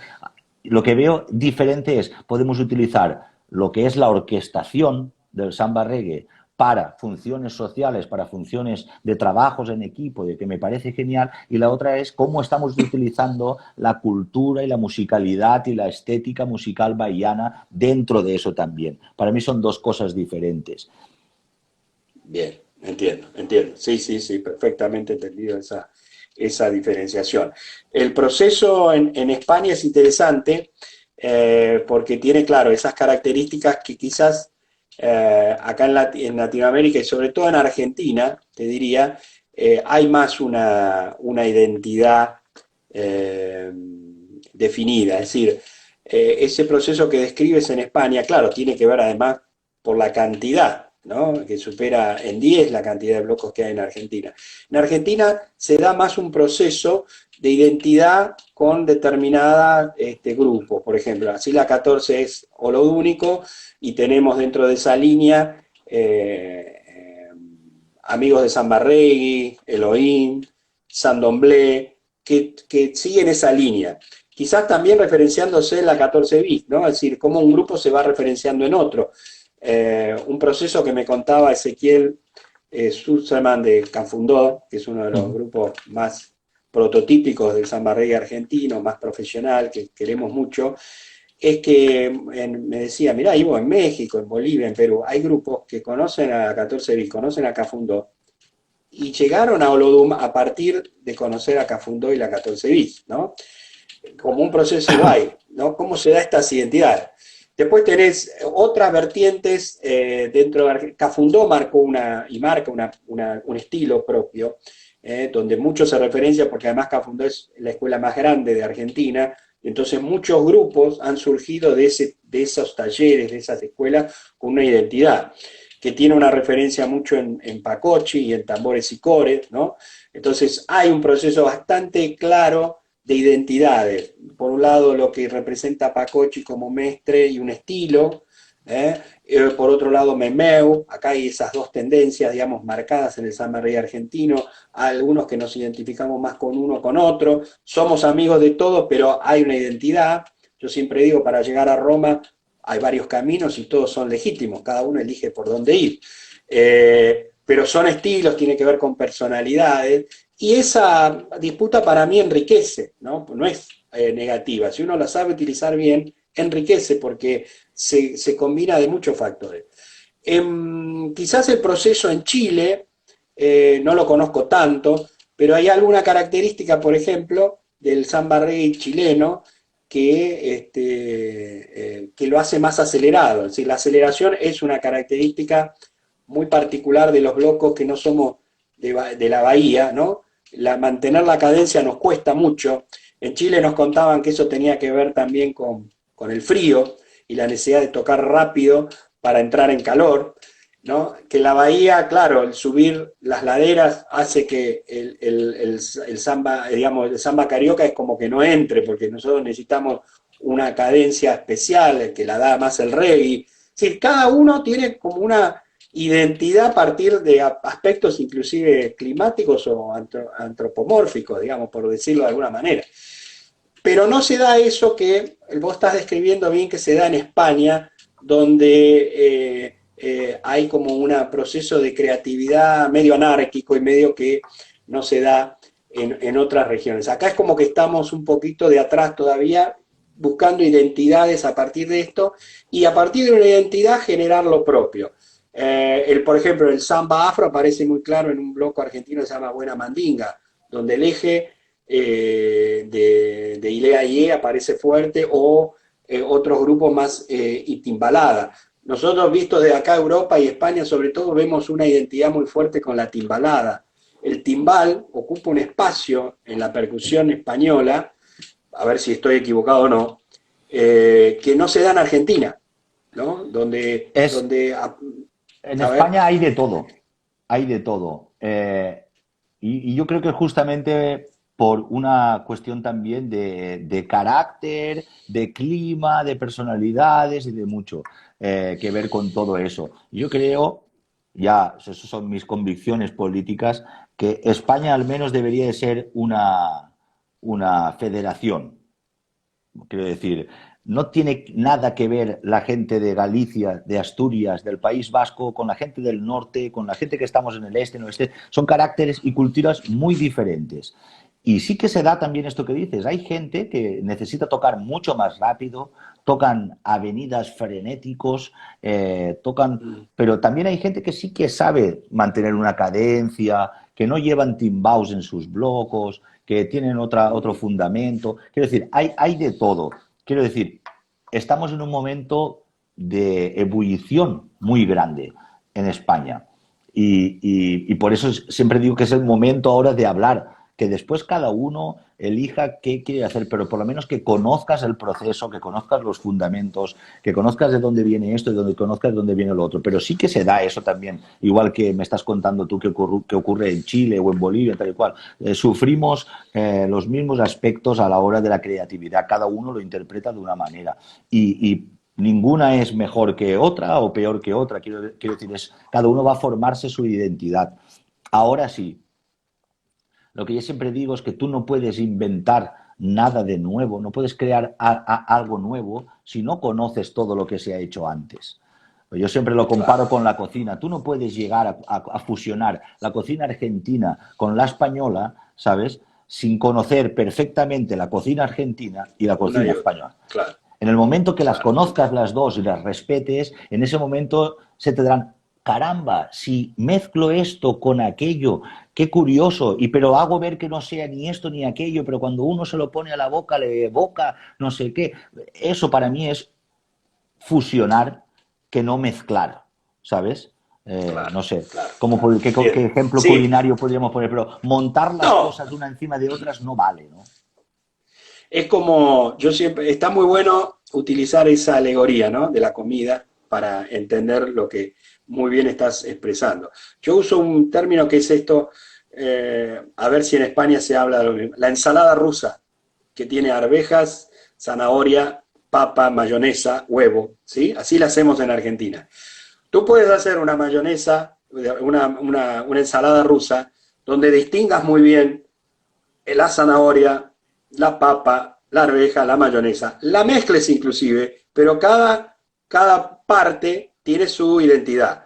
[SPEAKER 2] Lo que veo diferente es, podemos utilizar lo que es la orquestación del samba reggae para funciones sociales, para funciones de trabajos en equipo, de que me parece genial, y la otra es cómo estamos utilizando la cultura y la musicalidad y la estética musical bahiana dentro de eso también. Para mí son dos cosas diferentes.
[SPEAKER 1] Bien, entiendo, entiendo. Sí, sí, sí, perfectamente entendido esa diferenciación. El proceso en España es interesante porque tiene, claro, esas características que quizás acá en Latinoamérica y sobre todo en Argentina, te diría, hay más una identidad definida. Es decir, ese proceso que describes en España, claro, tiene que ver además por la cantidad. ¿no? Que supera en 10 la cantidad de blocos que hay en Argentina. En Argentina se da más un proceso de identidad con determinados grupos, por ejemplo, así la 14 es Olodúnico y tenemos dentro de esa línea amigos de San Barregui, Elohim, Sandomblé, que siguen esa línea. Quizás también referenciándose en la 14 bis, ¿no? Es decir, cómo un grupo se va referenciando en otro. Un proceso que me contaba Ezequiel Sussman de Cafundó, que es uno de los grupos más prototípicos del samba reggae argentino, más profesional, que queremos mucho, es que me decía, mirá, vivo en México, en Bolivia, en Perú, hay grupos que conocen a 14 bis, conocen a Cafundó, y llegaron a Olodum a partir de conocer a Cafundó y la 14 bis, ¿no? Como un proceso igual, ¿no? ¿Cómo se da estas identidades? Después tenés otras vertientes dentro de Cafundó marca un estilo propio, donde mucho se referencia, porque además Cafundó es la escuela más grande de Argentina, entonces muchos grupos han surgido de esos talleres, de esas escuelas, con una identidad, que tiene una referencia mucho en Pacochi y en tambores y cores, ¿no? Entonces hay un proceso bastante claro de identidades. Por un lado, lo que representa a Pacochi como mestre y un estilo, por otro lado, Memeu. Acá hay esas dos tendencias, digamos, marcadas en el samba reggae argentino. Hay algunos que nos identificamos más con uno con otro. Somos amigos de todos, pero hay una identidad. Yo siempre digo, para llegar a Roma hay varios caminos y todos son legítimos. Cada uno elige por dónde ir. Pero son estilos, tiene que ver con personalidades. Y esa disputa para mí enriquece, ¿no? No es negativa. Si uno la sabe utilizar bien, enriquece porque se combina de muchos factores. Quizás el proceso en Chile, no lo conozco tanto, pero hay alguna característica, por ejemplo, del samba reggae chileno que lo hace más acelerado. Es decir, la aceleración es una característica muy particular de los blocos que no somos de la bahía, ¿no? Mantener la cadencia nos cuesta mucho. En Chile nos contaban que eso tenía que ver también con el frío y la necesidad de tocar rápido para entrar en calor, ¿no? Que la bahía, claro, el subir las laderas hace que el samba, digamos, el samba carioca es como que no entre, porque nosotros necesitamos una cadencia especial que la da más el reggae. Es decir, cada uno tiene como una identidad a partir de aspectos inclusive climáticos o antropomórficos, digamos, por decirlo de alguna manera. Pero no se da eso que vos estás describiendo bien que se da en España, donde hay como un proceso de creatividad medio anárquico y medio que no se da en otras regiones. Acá es como que estamos un poquito de atrás todavía, buscando identidades a partir de esto, y a partir de una identidad generar lo propio. Por ejemplo, el samba afro aparece muy claro en un bloque argentino que se llama Buena Mandinga, donde el eje de Ilea Ié aparece fuerte, o otros grupos más y timbalada. Nosotros, vistos de acá, Europa y España sobre todo, vemos una identidad muy fuerte con la timbalada. El timbal ocupa un espacio en la percusión española, a ver si estoy equivocado o no, que no se da en Argentina, ¿no?
[SPEAKER 2] En
[SPEAKER 1] A ver.
[SPEAKER 2] España hay de todo, hay de todo. Y yo creo que justamente por una cuestión también de carácter, de clima, de personalidades y de mucho que ver con todo eso. Yo creo, ya, esas son mis convicciones políticas, que España al menos debería de ser una federación. Quiero decir, no tiene nada que ver la gente de Galicia, de Asturias, del País Vasco, con la gente del norte, con la gente que estamos en el este, en el oeste. Son caracteres y culturas muy diferentes. Y sí que se da también esto que dices. Hay gente que necesita tocar mucho más rápido, tocan avenidas frenéticos, pero también hay gente que sí que sabe mantener una cadencia, que no llevan timbaos en sus blocos, que tienen otro fundamento. Quiero decir, hay de todo. Quiero decir, estamos en un momento de ebullición muy grande en España. Y por eso siempre digo que es el momento ahora de hablar que después cada uno elija qué quiere hacer, pero por lo menos que conozcas el proceso, que conozcas los fundamentos, que conozcas de dónde viene esto y donde conozcas de dónde viene lo otro. Pero sí que se da eso también, igual que me estás contando tú que ocurre en Chile o en Bolivia, tal y cual. Sufrimos los mismos aspectos a la hora de la creatividad, cada uno lo interpreta de una manera. Y ninguna es mejor que otra o peor que otra, quiero decir, cada uno va a formarse su identidad. Ahora sí, lo que yo siempre digo es que tú no puedes inventar nada de nuevo, no puedes crear algo nuevo si no conoces todo lo que se ha hecho antes. Yo siempre lo comparo con la cocina. Tú no puedes llegar a fusionar la cocina argentina con la española, ¿sabes? Sin conocer perfectamente la cocina argentina y la
[SPEAKER 1] Una
[SPEAKER 2] cocina
[SPEAKER 1] y otra.
[SPEAKER 2] española.
[SPEAKER 1] Claro,
[SPEAKER 2] En el momento que las
[SPEAKER 1] claro.
[SPEAKER 2] conozcas las dos y las respetes, en ese momento se te darán, caramba, si mezclo esto con aquello, qué curioso, y pero hago ver que no sea ni esto ni aquello, pero cuando uno se lo pone a la boca le evoca no sé qué. Eso para mí es fusionar que no mezclar, ¿sabes?
[SPEAKER 1] Claro,
[SPEAKER 2] No sé,
[SPEAKER 1] claro,
[SPEAKER 2] como
[SPEAKER 1] claro.
[SPEAKER 2] qué
[SPEAKER 1] Bien.
[SPEAKER 2] ejemplo
[SPEAKER 1] Sí,
[SPEAKER 2] culinario podríamos poner, pero montar las
[SPEAKER 1] no,
[SPEAKER 2] cosas una encima de otras no vale, ¿no?
[SPEAKER 1] es como, yo siempre, está muy bueno utilizar esa alegoría, ¿no? De la comida para entender lo que muy bien estás expresando. Yo uso un término que es esto, a ver si en España se habla de lo mismo, la ensalada rusa, que tiene arvejas, zanahoria, papa, mayonesa, huevo, ¿sí? Así la hacemos en Argentina. Tú puedes hacer una mayonesa, una ensalada rusa, donde distingas muy bien la zanahoria, la papa, la arveja, la mayonesa, la mezcles inclusive, pero cada parte tiene su identidad.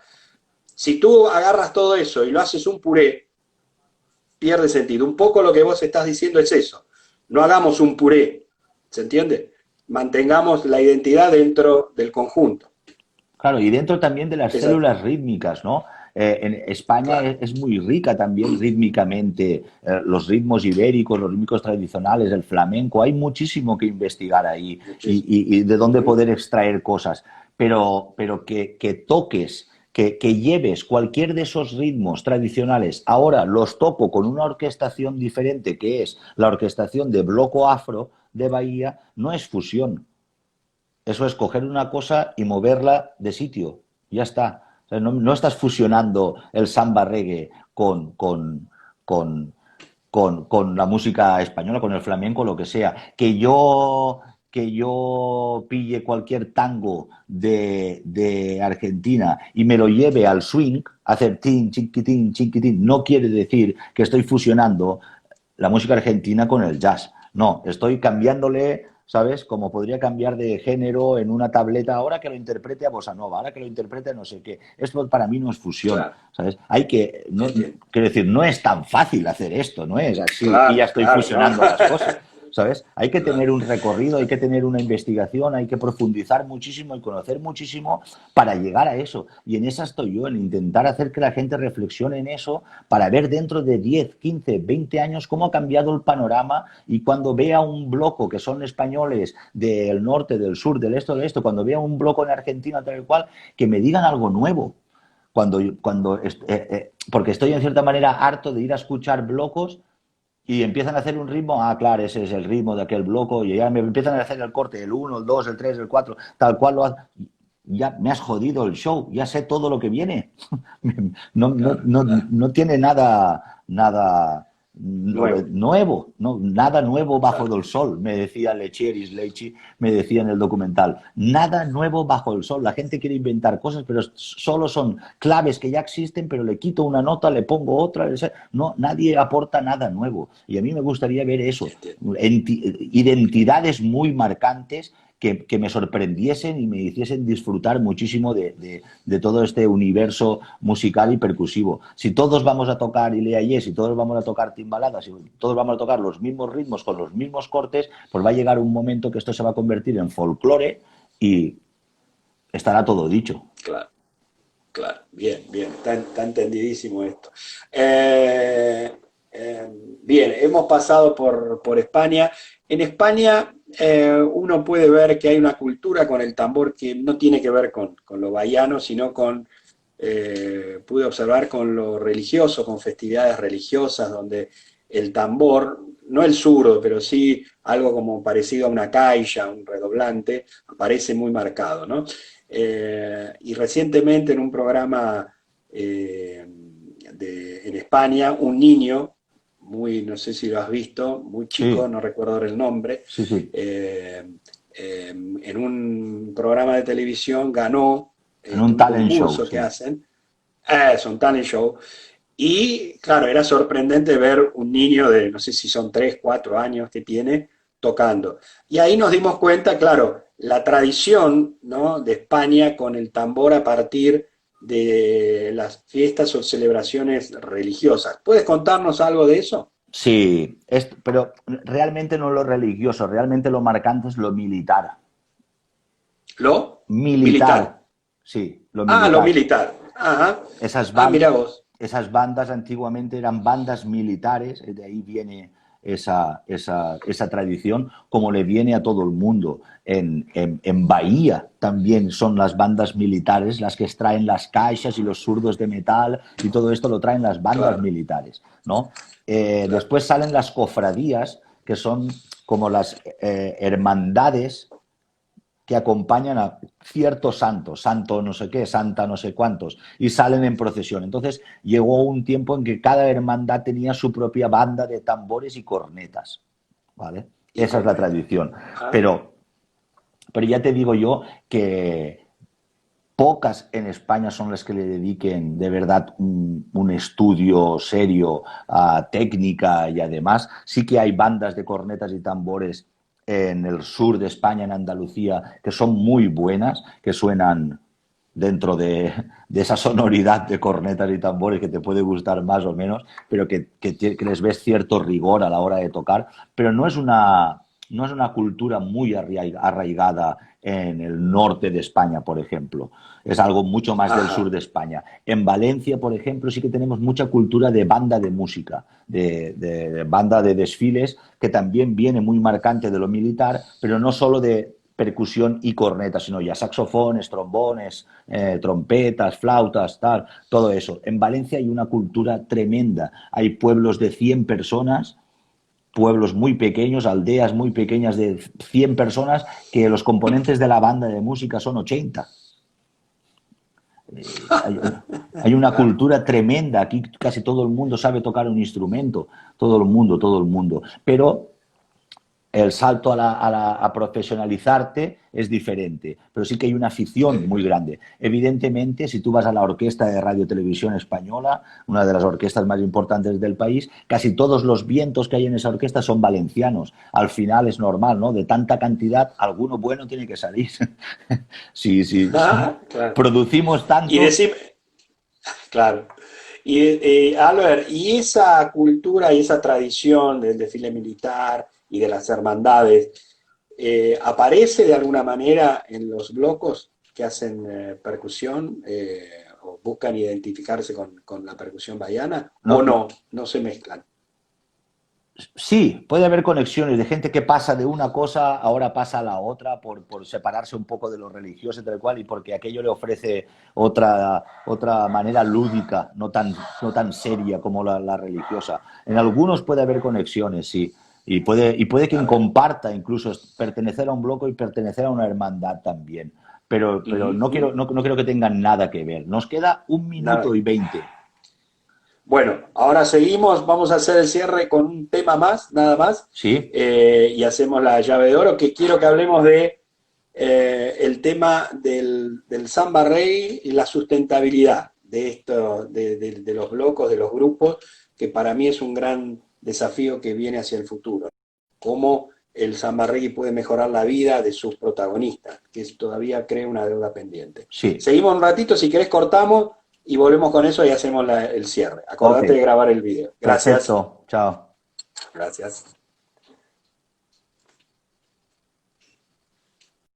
[SPEAKER 1] Si tú agarras todo eso y lo haces un puré, pierde sentido. Un poco lo que vos estás diciendo es eso. No hagamos un puré, ¿se entiende? Mantengamos la identidad dentro del conjunto.
[SPEAKER 2] Claro, y dentro también de las
[SPEAKER 1] Esa,
[SPEAKER 2] células rítmicas, ¿no? En España
[SPEAKER 1] claro.
[SPEAKER 2] es muy rica también rítmicamente, los ritmos ibéricos, los ritmos tradicionales, el flamenco, hay muchísimo que investigar ahí
[SPEAKER 1] Muchísimo.
[SPEAKER 2] y de
[SPEAKER 1] Uh
[SPEAKER 2] dónde
[SPEAKER 1] -huh.
[SPEAKER 2] poder extraer cosas, pero que toques, que lleves cualquier de esos ritmos tradicionales, ahora los toco con una orquestación diferente, que es la orquestación de Bloco Afro de Bahía, no es fusión. Eso es coger una cosa y moverla de sitio. Ya está. O sea, no estás fusionando el samba reggae con, con la música española, con el flamenco, lo que sea. Que yo pille cualquier tango de Argentina y me lo lleve al swing, hacer tin, chiquitín, chiquitín, no quiere decir que estoy fusionando la música argentina con el jazz. No, estoy cambiándole, ¿sabes? Como podría cambiar de género en una tableta ahora que lo interprete a bossa nova, ahora que lo interprete a no sé qué. Esto para mí no es fusión,
[SPEAKER 1] Claro,
[SPEAKER 2] ¿sabes? Hay que, no,
[SPEAKER 1] entiendo.
[SPEAKER 2] quiero decir, no es tan fácil hacer esto, no es así y ya
[SPEAKER 1] Claro,
[SPEAKER 2] estoy
[SPEAKER 1] claro, ¿no?
[SPEAKER 2] fusionando las cosas. ¿Sabes? Hay que
[SPEAKER 1] Claro.
[SPEAKER 2] tener un recorrido, hay que tener una investigación, hay que profundizar muchísimo y conocer muchísimo para llegar a eso. Y en esa estoy yo, en intentar hacer que la gente reflexione en eso para ver dentro de 10, 15, 20 años cómo ha cambiado el panorama y cuando vea un bloco que son españoles del norte, del sur, del este, del este, cuando vea un bloco en Argentina tal y cual, que me digan algo nuevo. Porque estoy en cierta manera harto de ir a escuchar blocos y empiezan a hacer un ritmo, ah, claro, ese es el ritmo de aquel bloco, y ya me empiezan a hacer el corte, el uno el 2 el 3 el 4 tal cual lo hace. Ya me has jodido el show, ya sé todo lo que viene.
[SPEAKER 1] Claro, claro.
[SPEAKER 2] No tiene nada
[SPEAKER 1] Nuevo,
[SPEAKER 2] nuevo, no, nada nuevo bajo
[SPEAKER 1] claro.
[SPEAKER 2] del sol, me decía Lecheris Lechi, me decía en el documental. Nada nuevo bajo el sol. La gente quiere inventar cosas, pero solo son claves que ya existen, pero le quito una nota, le pongo otra. No, nadie aporta nada nuevo. Y a mí me gustaría ver eso,
[SPEAKER 1] Entiendo.
[SPEAKER 2] identidades muy marcantes que me sorprendiesen y me hiciesen disfrutar muchísimo de todo este universo musical y percusivo. Si todos vamos a tocar Ilea Yes, si todos vamos a tocar timbaladas, si todos vamos a tocar los mismos ritmos con los mismos cortes, pues va a llegar un momento que esto se va a convertir en folclore y estará todo dicho.
[SPEAKER 1] Claro, claro. Bien, bien. Está entendidísimo esto. Eh, eh, bien, hemos pasado por España. En España uno puede ver que hay una cultura con el tambor que no tiene que ver con lo bahiano, sino pude observar con lo religioso, con festividades religiosas, donde el tambor, no el zurdo, pero sí algo como parecido a una caixa, un redoblante, aparece muy marcado, ¿no? Y recientemente en un programa en España, un niño, muy, no sé si lo has visto, muy chico,
[SPEAKER 2] Sí,
[SPEAKER 1] no recuerdo ahora el nombre,
[SPEAKER 2] sí, sí.
[SPEAKER 1] en un programa de televisión ganó
[SPEAKER 2] En
[SPEAKER 1] en
[SPEAKER 2] un
[SPEAKER 1] un
[SPEAKER 2] talent show,
[SPEAKER 1] concurso que
[SPEAKER 2] sí.
[SPEAKER 1] hacen, es un talent show, y claro, era sorprendente ver un niño de, no sé si son 3 4 años que tiene, tocando. Y ahí nos dimos cuenta, claro, la tradición, ¿no?, de España con el tambor a partir de las fiestas o celebraciones religiosas. ¿Puedes contarnos algo de eso?
[SPEAKER 2] Sí, pero realmente no lo religioso, realmente lo marcante es lo militar.
[SPEAKER 1] Lo
[SPEAKER 2] Militar,
[SPEAKER 1] militar.
[SPEAKER 2] sí, lo
[SPEAKER 1] Ah, lo
[SPEAKER 2] militar.
[SPEAKER 1] militar. Ajá.
[SPEAKER 2] Esas,
[SPEAKER 1] Ah,
[SPEAKER 2] ban-
[SPEAKER 1] mira vos.
[SPEAKER 2] esas bandas antiguamente eran bandas militares, de ahí viene esa tradición, como le viene a todo el mundo. En Bahía también son las bandas militares las que extraen las caixas y los zurdos de metal y todo esto lo traen las bandas
[SPEAKER 1] Claro,
[SPEAKER 2] militares, ¿no?
[SPEAKER 1] claro.
[SPEAKER 2] Después salen las cofradías, que son como las hermandades que acompañan a ciertos santos, santo no sé qué, santa no sé cuántos, y salen en procesión. Entonces llegó un tiempo en que cada hermandad tenía su propia banda de tambores y cornetas, ¿vale?
[SPEAKER 1] Y
[SPEAKER 2] Esa es la
[SPEAKER 1] corneta.
[SPEAKER 2] tradición.
[SPEAKER 1] Ah,
[SPEAKER 2] Pero, pero ya te digo yo que pocas en España son las que le dediquen de verdad un estudio serio a técnica y además sí que hay bandas de cornetas y tambores en el sur de España, en Andalucía, que son muy buenas, que suenan dentro de esa sonoridad de cornetas y tambores que te puede gustar más o menos, pero que les ves cierto rigor a la hora de tocar, pero no es una cultura muy arraigada en el norte de España, por ejemplo. Es algo mucho más del sur
[SPEAKER 1] ajá.
[SPEAKER 2] de España. En Valencia, por ejemplo, sí que tenemos mucha cultura de banda de música, de banda de desfiles, que también viene muy marcante de lo militar, pero no solo de percusión y cornetas, sino ya saxofones, trombones, trompetas, flautas, tal, todo eso. En Valencia hay una cultura tremenda. Hay pueblos de 100 personas, pueblos muy pequeños, aldeas muy pequeñas de 100 personas, que los componentes de la banda de música son 80. Hay una
[SPEAKER 1] Claro.
[SPEAKER 2] cultura tremenda. Aquí casi todo el mundo sabe tocar un instrumento. Todo el mundo, todo el mundo. Pero el salto a profesionalizarte es diferente, pero sí que hay una afición muy grande. Evidentemente, si tú vas a la Orquesta de Radio Televisión Española, una de las orquestas más importantes del país, casi todos los vientos que hay en esa orquesta son valencianos. Al final es normal, ¿no? De tanta cantidad, alguno bueno tiene que salir. Sí, sí.
[SPEAKER 1] Ah, claro.
[SPEAKER 2] Producimos
[SPEAKER 1] Y
[SPEAKER 2] tanto.
[SPEAKER 1] decime, claro. Y Albert, ¿y esa cultura y esa tradición del desfile militar y de las hermandades aparece de alguna manera en los blocos que hacen percusión o buscan identificarse con la percusión baiana? ¿O
[SPEAKER 2] No,
[SPEAKER 1] no? No se mezclan.
[SPEAKER 2] sí, puede haber conexiones de gente que pasa de una cosa, ahora pasa a la otra por separarse un poco de lo religioso y tal cual, y porque aquello le ofrece otra manera lúdica, no tan seria como la religiosa. En algunos puede haber conexiones, sí, y puede quien
[SPEAKER 1] Claro.
[SPEAKER 2] comparta incluso pertenecer a un bloco y pertenecer a una hermandad también. Pero
[SPEAKER 1] Ujú,
[SPEAKER 2] no quiero,
[SPEAKER 1] ujú.
[SPEAKER 2] no creo que tengan nada que ver. Nos queda un minuto
[SPEAKER 1] Nada.
[SPEAKER 2] y 20.
[SPEAKER 1] Bueno, ahora seguimos, vamos a hacer el cierre con un tema más, nada más,
[SPEAKER 2] ¿Sí?
[SPEAKER 1] y hacemos la llave de oro, que quiero que hablemos de el tema del samba reggae y la sustentabilidad de esto, de los blocos, de los grupos, que para mí es un gran desafío que viene hacia el futuro. Cómo el samba reggae puede mejorar la vida de sus protagonistas, que todavía crea una deuda pendiente.
[SPEAKER 2] Sí.
[SPEAKER 1] Seguimos un ratito, si querés cortamos y volvemos con eso y hacemos el cierre.
[SPEAKER 2] Ok.
[SPEAKER 1] Acordate de grabar el video. Gracias.
[SPEAKER 2] Perfecto. Chao.
[SPEAKER 1] Gracias.